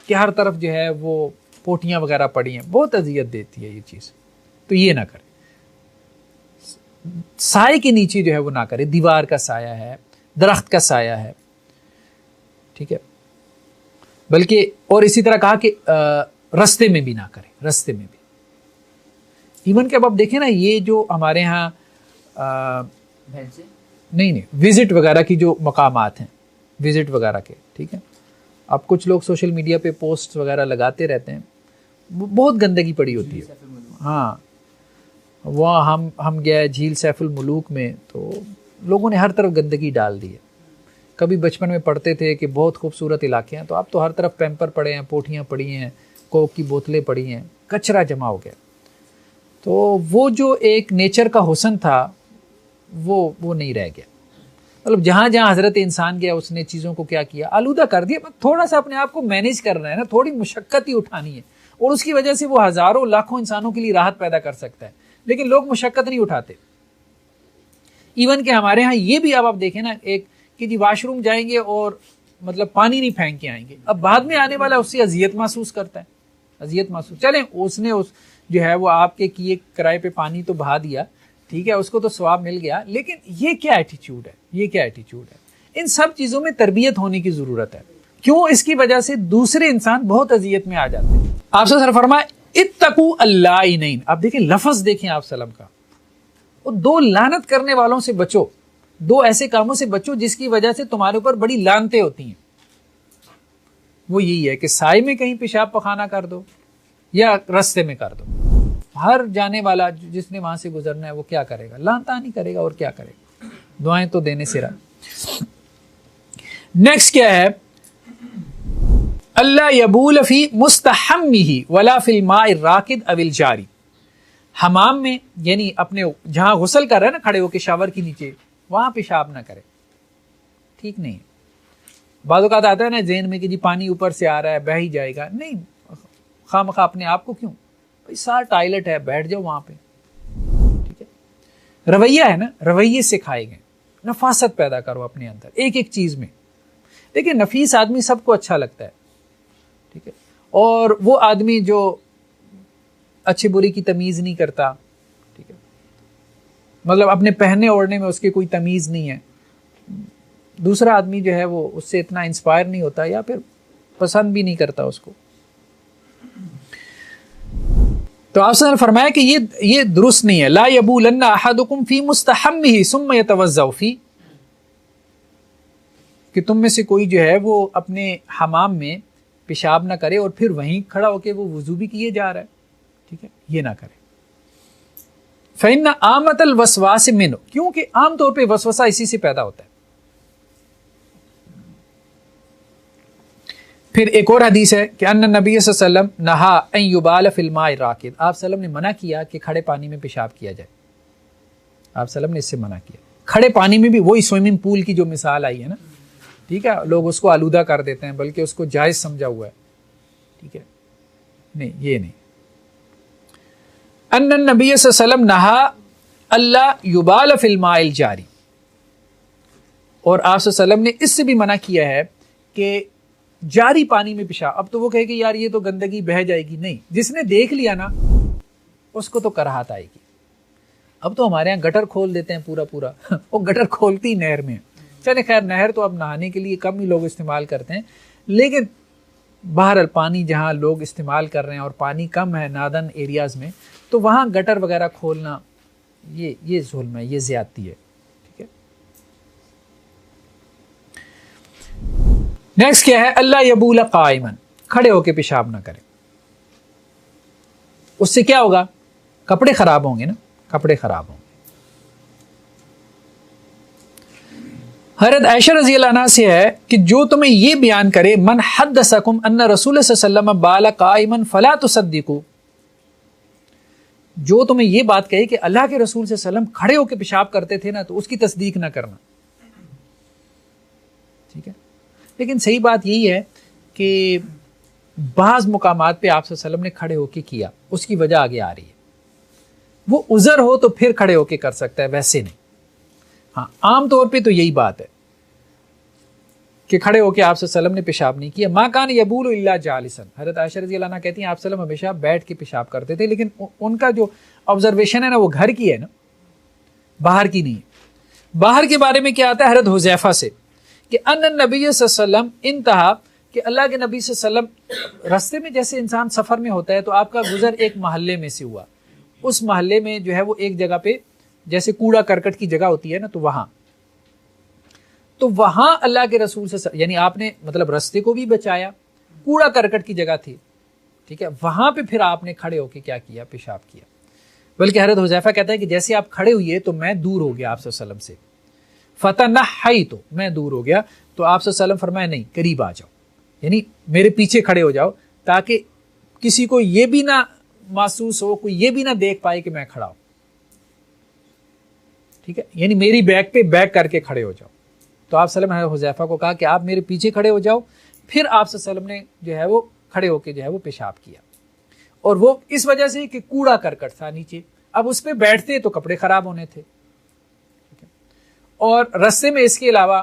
کہ ہر طرف جو ہے وہ پوٹیاں وغیرہ پڑی ہیں, بہت اذیت دیتی ہے یہ چیز. تو یہ نہ کرے, سائے کے نیچے جو ہے وہ نہ کرے. دیوار کا سایہ ہے, درخت کا سایہ ہے, ٹھیک ہے, بلکہ اور اسی طرح کہا کہ رستے میں بھی نہ کرے, رستے میں بھی. ایون کہ اب آپ دیکھیں نا, یہ جو ہمارے ہاں نہیں وزٹ وغیرہ کی جو مقامات ہیں, وزٹ وغیرہ کے, ٹھیک ہے, اب کچھ لوگ سوشل میڈیا پہ پوسٹ وغیرہ لگاتے رہتے ہیں, بہت گندگی پڑی ہوتی ہے. ہاں, وہاں ہم گئے جھیل سیف الملوک میں, تو لوگوں نے ہر طرف گندگی ڈال دی ہے. کبھی بچپن میں پڑھتے تھے کہ بہت خوبصورت علاقے ہیں, تو اب تو ہر طرف پیمپر پڑے ہیں, پوٹیاں پڑی ہیں, کوک کی بوتلیں پڑی ہیں, کچرا جمع ہو گیا. تو وہ جو ایک نیچر کا حسن تھا وہ نہیں رہ گیا. مطلب جہاں جہاں حضرت انسان گیا اس نے چیزوں کو کیا کیا, آلودہ کر دیا. تھوڑا سا اپنے آپ کو مینیج کرنا ہے نا, تھوڑی مشقت ہی اٹھانی ہے, اور اس کی وجہ سے وہ ہزاروں لاکھوں انسانوں کے لیے راحت پیدا کر سکتا ہے. لیکن لوگ مشقت نہیں اٹھاتے. ایون کہ ہمارے ہاں یہ بھی اب آپ دیکھیں نا, ایک کہ جی واش روم جائیں گے اور مطلب پانی نہیں پھینک کے آئیں گے, اب بعد میں آنے والا اس سے اذیت محسوس کرتا ہے, اذیت محسوس. چلیں اس نے جو ہے وہ آپ کے کیے کرائے پہ پانی تو بہا دیا, ٹھیک ہے, اس کو تو ثواب مل گیا, لیکن یہ کیا ایٹیچیوڈ ہے, یہ کیا ایٹیچیوڈ ہے؟ ان سب چیزوں میں تربیت ہونے کی ضرورت ہے. کیوں؟ اس کی وجہ سے دوسرے انسان بہت اذیت میں آ جاتے ہیں. آپ سے فرمایا اتقوا اللعینین. آپ دیکھیں لفظ دیکھیں آپ سلام کا, اور دو لعنت کرنے والوں سے بچو, دو ایسے کاموں سے بچو جس کی وجہ سے تمہارے اوپر بڑی لعنتیں ہوتی ہیں. وہ یہی ہے کہ سائے میں کہیں پیشاب پخانہ کر دو یا رستے میں کر دو. ہر جانے والا جس نے وہاں سے گزرنا ہے وہ کیا کرے گا؟ لعنتانی کرے گا, اور کیا کرے گا؟ دعائیں تو دینے سے رہا. نیکسٹ کیا ہے؟ اللہ یبول فی مستحمہ ولا فی الماء الراکد او الجاری. حمام میں یعنی اپنے جہاں غسل کر رہا ہے نا کھڑے ہو کے شاور کے نیچے, وہاں پیشاب نہ کرے, ٹھیک نہیں ہے. بعض اوقات آتا ہے نا ذہن میں کہ جی پانی اوپر سے آ رہا ہے بہہ ہی جائے گا. نہیں, خواہ مخواہ اپنے آپ کو کیوں, بھائی سارا ٹائلٹ ہے, بیٹھ جاؤ وہاں پہ, ٹھیک ہے. رویہ ہے نا, رویے سکھائے گئے. نفاست پیدا کرو اپنے اندر ایک ایک چیز میں. دیکھیں نفیس آدمی سب کو اچھا لگتا ہے, ٹھیک ہے, اور وہ آدمی جو اچھے برے کی تمیز نہیں کرتا, ٹھیک ہے, مطلب اپنے پہننے اوڑھنے میں اس کی کوئی تمیز نہیں ہے, دوسرا آدمی جو ہے وہ اس سے اتنا انسپائر نہیں ہوتا یا پھر پسند بھی نہیں کرتا اس کو. تو آپ نے فرمایا کہ یہ درست نہیں ہے. لا یبولن احدکم فی مستحمہ ثم یتوضا فی, کہ تم میں سے کوئی جو ہے وہ اپنے حمام میں پیشاب نہ کرے اور پھر وہیں کھڑا ہو کے وہ وضو بھی کیے جا رہا ہے, ٹھیک ہے, یہ نہ کرے. فإن عامۃ الوسواس منہ, کیونکہ عام طور پہ وسوسہ اسی سے پیدا ہوتا ہے. پھر ایک اور حدیث ہے کہ ان نبی صلی اللہ علیہ وسلم نہا ان یبال فی الماء الراکد. آپ صلی اللہ علیہ وسلم نے منع کیا کہ کھڑے پانی میں پیشاب کیا جائے. آپ صلی اللہ علیہ وسلم نے اس سے منع کیا. کھڑے پانی میں بھی وہی سوئمنگ پول کی جو مثال آئی ہے نا, ٹھیک ہے, لوگ اس کو آلودہ کر دیتے ہیں بلکہ اس کو جائز سمجھا ہوا ہے, ٹھیک ہے, نہیں یہ نہیں. ان النبی صلی اللہ علیہ وسلم نہا اللہ یبال فی الماء الجاری, اور آپ صلی اللہ علیہ وسلم نے اس سے بھی منع کیا ہے کہ جاری پانی میں پیشاب. اب تو وہ کہے کہ یار یہ تو گندگی بہہ جائے گی, نہیں, جس نے دیکھ لیا نا اس کو تو کراہت آئے گی. اب تو ہمارے یہاں گٹر کھول دیتے ہیں پورا, وہ گٹر کھولتی نہر میں. چلے خیر نہر تو اب نہانے کے لیے کم ہی لوگ استعمال کرتے ہیں, لیکن بہرحال پانی جہاں لوگ استعمال کر رہے ہیں اور پانی کم ہے نادن ایریاز میں, تو وہاں گٹر وغیرہ کھولنا یہ ظلم ہے, یہ زیادتی ہے, ٹھیک ہے. نیکسٹ کیا ہے؟ اللہ یبول قائما, کھڑے ہو کے پیشاب نہ کرے. اس سے کیا ہوگا؟ کپڑے خراب ہوں گے نا, کپڑے خراب ہوں گے. حضرت عائشہ رضی اللہ عنہ سے ہے کہ جو تمہیں یہ بیان کرے من حدثکم ان رسول صلی اللہ علیہ وسلم بال قائما فلا تصدقوا, جو تمہیں یہ بات کہے کہ اللہ کے رسول صلی اللہ علیہ وسلم کھڑے ہو کے پیشاب کرتے تھے نا, تو اس کی تصدیق نہ کرنا, ٹھیک ہے. لیکن صحیح بات یہی ہے کہ بعض مقامات پہ آپ صلی اللہ علیہ وسلم نے کھڑے ہو کے کیا, اس کی وجہ آگے آ رہی ہے. وہ عذر ہو تو پھر کھڑے ہو کے کر سکتا ہے, ویسے نہیں. ہاں عام طور پہ تو یہی بات ہے کہ کھڑے ہو کے آپ صلی اللہ علیہ وسلم نے پیشاب نہیں کیا. ما کان یبول الا جالسا, حضرت عائشہ رضی اللہ عنہ کہتی ہیں آپ صلی اللہ علیہ وسلم ہمیشہ بیٹھ کے پیشاب کرتے تھے, لیکن ان کا جو آبزرویشن ہے نا وہ گھر کی ہے نا, باہر کی نہیں ہے. باہر کے بارے میں کیا آتا ہے حضرت حذیفہ سے کہ ان النبی صلی اللہ علیہ وسلم انتہا, کہ اللہ کے نبی صلی اللہ علیہ وسلم راستے میں جیسے انسان سفر میں ہوتا ہے تو آپ کا گزر ایک محلے میں سے ہوا, اس محلے میں جو ہے وہ ایک جگہ پہ جیسے کوڑا کرکٹ کی جگہ ہوتی ہے نا, تو وہاں اللہ کے رسول سے یعنی آپ نے مطلب راستے کو بھی بچایا, کوڑا کرکٹ کی جگہ تھی, ٹھیک ہے, وہاں پہ پھر آپ نے کھڑے ہو کے کیا کیا؟ پیشاب کیا. بلکہ حضرت حذیفہ کہتا ہے کہ جیسے آپ کھڑے ہوئے تو میں دور ہو گیا آپ صلی اللہ علیہ وسلم سے, فتنحیت, میں دور ہو گیا, تو آپ صلی اللہ علیہ وسلم فرمایا نہیں قریب آ جاؤ, یعنی میرے پیچھے کھڑے ہو جاؤ تاکہ کسی کو یہ بھی نہ محسوس ہو, کوئی یہ بھی نہ دیکھ پائے کہ میں کھڑا ہوں. ٹھیک ہے، یعنی میری بیک پہ بیک کر کے کھڑے ہو جاؤ. تو آپ صلی اللہ علیہ وسلم نے حذیفہ کو کہا کہ آپ میرے پیچھے کھڑے ہو جاؤ. پھر آپ صلی اللہ علیہ وسلم نے جو ہے وہ کھڑے ہو کے جو ہے وہ پیشاب کیا، اور وہ اس وجہ سے کہ کوڑا کرکٹ تھا نیچے، اب اس پہ بیٹھتے تو کپڑے خراب ہونے تھے، اور رستے میں اس کے علاوہ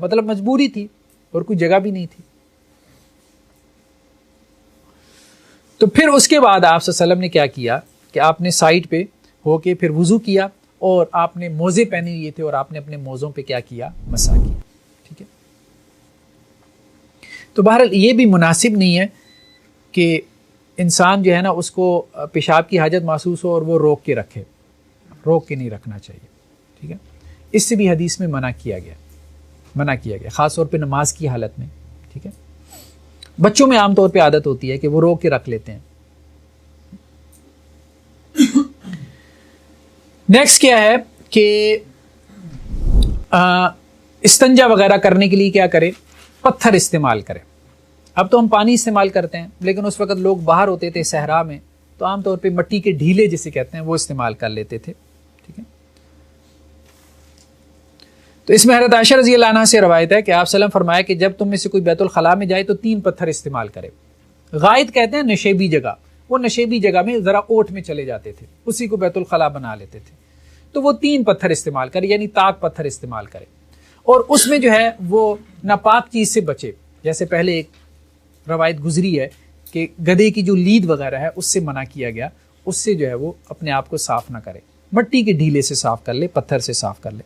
مطلب مجبوری تھی اور کوئی جگہ بھی نہیں تھی. تو پھر اس کے بعد آپ صلی اللہ علیہ وسلم نے کیا کیا کہ آپ نے سائڈ پہ ہو کے پھر وضو کیا، اور آپ نے موزے پہنے ہوئے تھے اور آپ نے اپنے موزوں پہ کیا کیا، مسح کیا. ٹھیک ہے، تو بہرحال یہ بھی مناسب نہیں ہے کہ انسان جو ہے نا اس کو پیشاب کی حاجت محسوس ہو اور وہ روک کے رکھے، روک کے نہیں رکھنا چاہیے. ٹھیک ہے، اس سے بھی حدیث میں منع کیا گیا، خاص طور پہ نماز کی حالت میں. ٹھیک ہے، بچوں میں عام طور پہ عادت ہوتی ہے کہ وہ روک کے رکھ لیتے ہیں. نیکسٹ کیا ہے کہ استنجا وغیرہ کرنے کے لیے کیا کرے، پتھر استعمال کرے. اب تو ہم پانی استعمال کرتے ہیں، لیکن اس وقت لوگ باہر ہوتے تھے صحرا میں، تو عام طور پہ مٹی کے ڈھیلے جسے کہتے ہیں وہ استعمال کر لیتے تھے. ٹھیک ہے، تو اس میں حضرت عائشہ رضی اللہ عنہا سے روایت ہے کہ آپ صلی اللہ علیہ وسلم فرمایا کہ جب تم میں سے کوئی بیت الخلاء میں جائے تو 3 پتھر استعمال کرے. غائط کہتے ہیں نشیبی جگہ، وہ نشیبی جگہ میں ذرا اوٹ میں چلے جاتے تھے، اسی کو بیت الخلاء بنا لیتے تھے. تو وہ 3 پتھر استعمال کرے، یعنی طاق پتھر استعمال کرے، اور اس میں جو ہے وہ ناپاک چیز سے بچے. جیسے پہلے ایک روایت گزری ہے کہ گدھے کی جو لید وغیرہ ہے اس سے منع کیا گیا، اس سے جو ہے وہ اپنے آپ کو صاف نہ کرے، مٹی کے ڈھیلے سے صاف کر لے، پتھر سے صاف کر لے.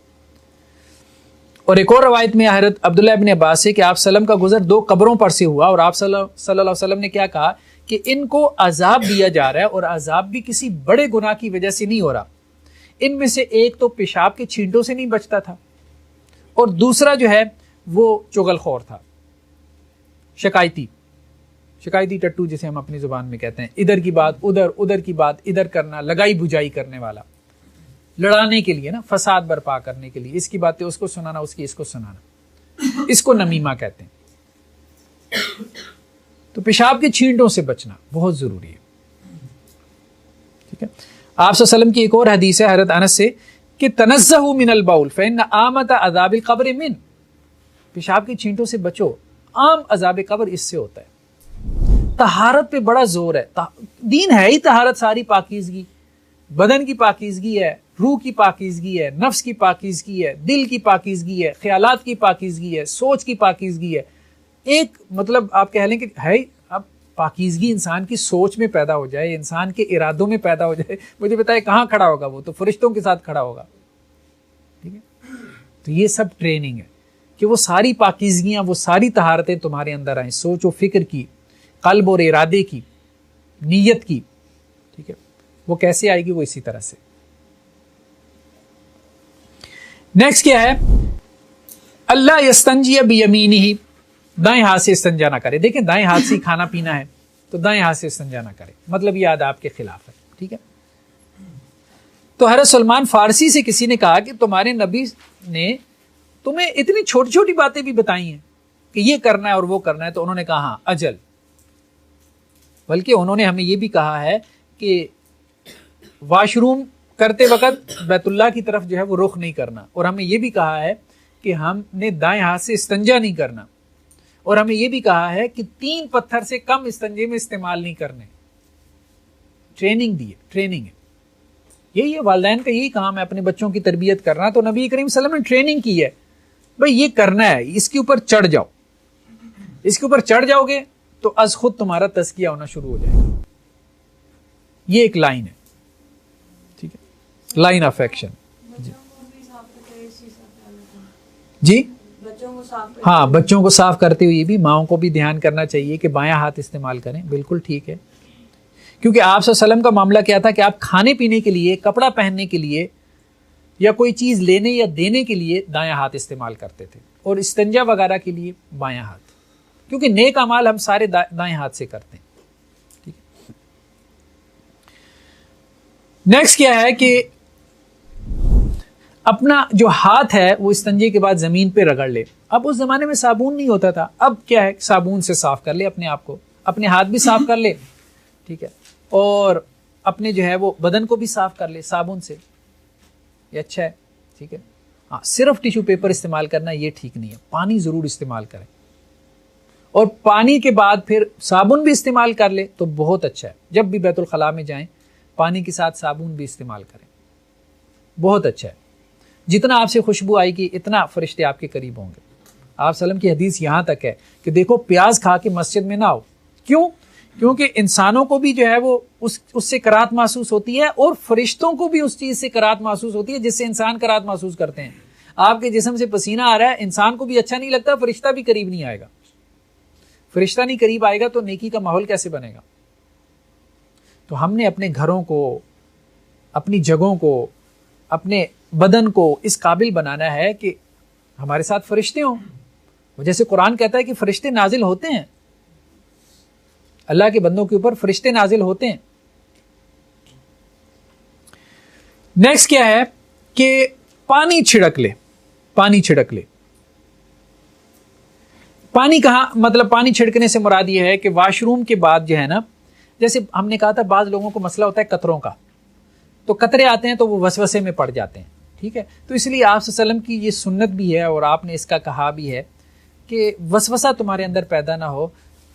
اور ایک اور روایت میں حضرت عبداللہ ابن عباس سے کہ آپ صلی اللہ علیہ وسلم کا گزر 2 قبروں پر سے ہوا، اور آپ صلی اللہ علیہ وسلم نے کیا کہا کہ ان کو عذاب دیا جا رہا ہے، اور عذاب بھی کسی بڑے گناہ کی وجہ سے نہیں ہو رہا. ان میں سے ایک تو پیشاب کے چھینٹوں سے نہیں بچتا تھا، اور دوسرا جو ہے وہ چغل خور تھا، شکایتی ٹٹو جسے ہم اپنی زبان میں کہتے ہیں، ادھر کی بات ادھر، ادھر کی بات ادھر کرنا، لگائی بجائی کرنے والا، لڑانے کے لیے نا، فساد برپا کرنے کے لیے، اس کی باتیں اس کو سنانا، اس کی اس کو سنانا، اس کو نمیمہ کہتے ہیں. تو پیشاب کے چھینٹوں سے بچنا بہت ضروری ہے. ٹھیک ہے، آپ صلی اللہ علیہ وسلم کی ایک اور حدیث ہے حضرت انس سے کہ تنزہوا من البول فإن عامۃ عذاب القبر من، پیشاب کے چھینٹوں سے بچو، عام عذاب قبر اس سے ہوتا ہے. طہارت پہ بڑا زور ہے، دین ہے ہی طہارت، ساری پاکیزگی، بدن کی پاکیزگی ہے، روح کی پاکیزگی ہے، نفس کی پاکیزگی ہے، دل کی پاکیزگی ہے، خیالات کی پاکیزگی ہے، سوچ کی پاکیزگی ہے. ایک مطلب آپ کہہ لیں کہ ہے اب پاکیزگی انسان کی سوچ میں پیدا ہو جائے، انسان کے ارادوں میں پیدا ہو جائے، مجھے بتائے کہاں کھڑا ہوگا، وہ تو فرشتوں کے ساتھ کھڑا ہوگا. ٹھیک ہے، تو یہ سب ٹریننگ ہے کہ وہ ساری پاکیزگیاں، وہ ساری طہارتیں تمہارے اندر آئیں، سوچ و فکر کی، قلب اور ارادے کی، نیت کی. ٹھیک ہے، وہ کیسے آئے گی؟ وہ اسی طرح سے. نیکسٹ کیا ہے؟ اللہ یستنجی بیمینہ، دائیں ہاتھ سے استنجا نہ کرے. دیکھیں دائیں ہاتھ سے کھانا پینا ہے تو دائیں ہاتھ سے استنجا نہ کرے، مطلب یہ آداب کے خلاف ہے. ٹھیک ہے، تو حضرت سلمان فارسی سے کسی نے کہا کہ تمہارے نبی نے تمہیں اتنی چھوٹی چھوٹی باتیں بھی بتائی ہیں کہ یہ کرنا ہے اور وہ کرنا ہے. تو انہوں نے کہا ہاں اجل، بلکہ انہوں نے ہمیں یہ بھی کہا ہے کہ واش روم کرتے وقت بیت اللہ کی طرف جو ہے وہ رخ نہیں کرنا، اور ہمیں یہ بھی کہا ہے کہ ہم نے دائیں ہاتھ سے استنجا نہیں کرنا، اور ہمیں یہ بھی کہا ہے کہ 3 پتھر سے کم استنجے میں استعمال نہیں کرنے. ٹریننگ دی ہے، ٹریننگ ہے. یہی ہے والدین کا، یہی کام ہے اپنے بچوں کی تربیت کرنا. تو نبی کریم صلی اللہ علیہ وسلم نے ٹریننگ کی ہے، بھائی یہ کرنا ہے، اس کے اوپر چڑھ جاؤ. اس کے اوپر چڑھ جاؤ گے تو از خود تمہارا تزکیہ ہونا شروع ہو جائے گا. یہ ایک لائن ہے، ٹھیک ہے، لائن آف ایکشن. جی ہاں، بچوں کو صاف کرتے ہوئے بھی ماؤں کو بھی دھیان کرنا چاہیے کہ بایاں ہاتھ استعمال کریں. بالکل ٹھیک ہے، کیونکہ آپ صلی اللہ علیہ وسلم کا معاملہ کیا تھا کہ آپ کھانے پینے کے لیے، کپڑا پہننے کے لیے، یا کوئی چیز لینے یا دینے کے لیے دایاں ہاتھ استعمال کرتے تھے، اور استنجا وغیرہ کے لیے بایاں ہاتھ، کیونکہ نیک اعمال ہم سارے دائیں ہاتھ سے کرتے ہیں. ٹھیک ہے، نیکسٹ کیا ہے کہ اپنا جو ہاتھ ہے وہ استنجے کے بعد زمین پہ رگڑ لے. اب اس زمانے میں صابن نہیں ہوتا تھا، اب کیا ہے صابن سے صاف کر لے اپنے آپ کو، اپنے ہاتھ بھی صاف کر لے. ٹھیک ہے، اور اپنے جو ہے وہ بدن کو بھی صاف کر لے صابن سے. یہ اچھا ہے، ٹھیک ہے. ہاں صرف ٹیشو پیپر استعمال کرنا یہ ٹھیک نہیں ہے، پانی ضرور استعمال کریں، اور پانی کے بعد پھر صابن بھی استعمال کر لے تو بہت اچھا ہے. جب بھی بیت الخلاء میں جائیں پانی کے ساتھ صابن بھی استعمال کریں، بہت اچھا ہے. جتنا آپ سے خوشبو آئے گی اتنا فرشتے آپ کے قریب ہوں گے. آپ صلی اللہ علیہ وسلم کی حدیث یہاں تک ہے کہ دیکھو پیاز کھا کے مسجد میں نہ آؤ. کیوں؟ کیونکہ انسانوں کو بھی جو ہے وہ اس سے کراہت محسوس ہوتی ہے، اور فرشتوں کو بھی اس چیز سے کراہت محسوس ہوتی ہے جس سے انسان کراہت محسوس کرتے ہیں. آپ کے جسم سے پسینہ آ رہا ہے، انسان کو بھی اچھا نہیں لگتا، فرشتہ بھی قریب نہیں آئے گا. فرشتہ نہیں قریب آئے گا تو نیکی کا ماحول کیسے بنے گا؟ تو ہم نے اپنے گھروں کو، اپنی جگہوں کو، اپنے بدن کو اس قابل بنانا ہے کہ ہمارے ساتھ فرشتے ہوں. جیسے قرآن کہتا ہے کہ فرشتے نازل ہوتے ہیں، اللہ کے بندوں کے اوپر فرشتے نازل ہوتے ہیں. نیکسٹ کیا ہے کہ پانی چھڑک لے. پانی چھڑک لے. پانی کہاں، مطلب پانی چھڑکنے سے مراد یہ ہے کہ واش روم کے بعد جو ہے نا، جیسے ہم نے کہا تھا بعض لوگوں کو مسئلہ ہوتا ہے قطروں کا، تو قطرے آتے ہیں تو وہ وسوسے میں پڑ جاتے ہیں، ٹھیک ہے. تو اس لیے آپ صلی اللہ علیہ وسلم کی یہ سنت بھی ہے اور آپ نے اس کا کہا بھی ہے کہ وسوسہ تمہارے اندر پیدا نہ ہو.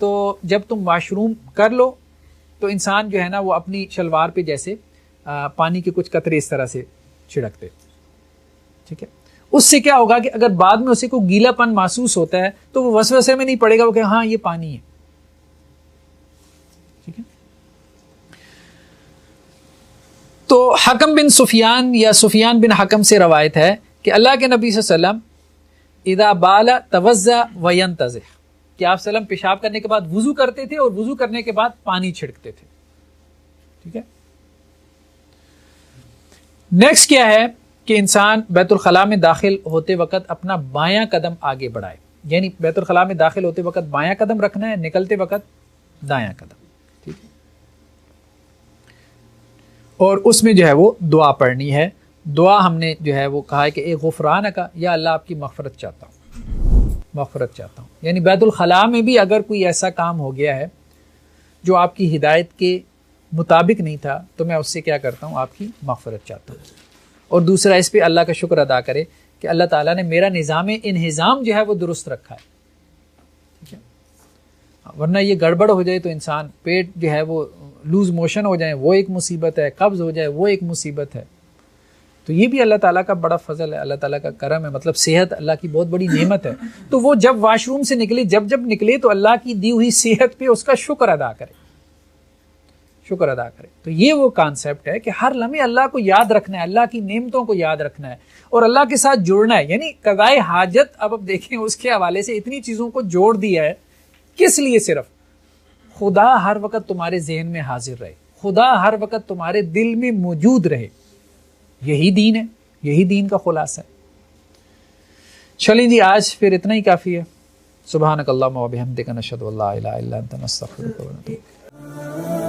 تو جب تم واش روم کر لو تو انسان جو ہے نا وہ اپنی شلوار پہ جیسے پانی کے کچھ قطرے اس طرح سے چھڑکتے، ٹھیک ہے. اس سے کیا ہوگا کہ اگر بعد میں اسے کوئی گیلا پن محسوس ہوتا ہے تو وہ وسوسے میں نہیں پڑے گا، وہ کہ ہاں یہ پانی ہے، ٹھیک ہے. تو حکم بن سفیان یا سفیان بن حکم سے روایت ہے کہ اللہ کے نبی صلی اللہ علیہ وسلم اذا بال توضا وینتضح، کہ آپ صلی اللہ علیہ وسلم پیشاب کرنے کے بعد وضو کرتے تھے اور وضو کرنے کے بعد پانی چھڑکتے تھے، ٹھیک ہے. نیکسٹ کیا ہے کہ انسان بیت الخلاء میں داخل ہوتے وقت اپنا بایاں قدم آگے بڑھائے، یعنی بیت الخلاء میں داخل ہوتے وقت بایاں قدم رکھنا ہے، نکلتے وقت دایاں قدم، ٹھیک ہے. اور اس میں جو ہے وہ دعا پڑھنی ہے. دعا ہم نے جو ہے وہ کہا ہے کہ اے غفرانہ کا، یا اللہ آپ کی مغفرت چاہتا ہوں، مغفرت چاہتا ہوں. یعنی بیت الخلاء میں بھی اگر کوئی ایسا کام ہو گیا ہے جو آپ کی ہدایت کے مطابق نہیں تھا تو میں اس سے کیا کرتا ہوں، آپ کی مغفرت چاہتا ہوں. اور دوسرا اس پہ اللہ کا شکر ادا کرے کہ اللہ تعالیٰ نے میرا نظام انہضام جو ہے وہ درست رکھا ہے، ٹھیک ہے. ورنہ یہ گڑبڑ ہو جائے تو انسان پیٹ جو ہے وہ لوز موشن ہو جائے وہ ایک مصیبت ہے، قبض ہو جائے وہ ایک مصیبت ہے. تو یہ بھی اللہ تعالیٰ کا بڑا فضل ہے، اللہ تعالیٰ کا کرم ہے. مطلب صحت اللہ کی بہت بڑی نعمت ہے. تو وہ جب واش روم سے نکلے، جب نکلے تو اللہ کی دی ہوئی صحت پہ اس کا شکر ادا کرے، شکر ادا کرے. تو یہ وہ کانسیپٹ ہے کہ ہر لمحے اللہ کو یاد رکھنا ہے، اللہ کی نعمتوں کو یاد رکھنا ہے اور اللہ کے ساتھ جڑنا ہے. یعنی قضائے حاجت اب دیکھیں اس کے حوالے سے اتنی چیزوں کو جوڑ دیا ہے. کس لیے؟ صرف خدا ہر وقت تمہارے ذہن میں حاضر رہے، خدا ہر وقت تمہارے دل میں موجود رہے. یہی دین ہے، یہی دین کا خلاصہ ہے. چلیں جی آج پھر اتنا ہی کافی ہے. سبحانک اللہم و بحمدک نشہد ان لا الہ الا انت نستغفرک و نتوب الیک.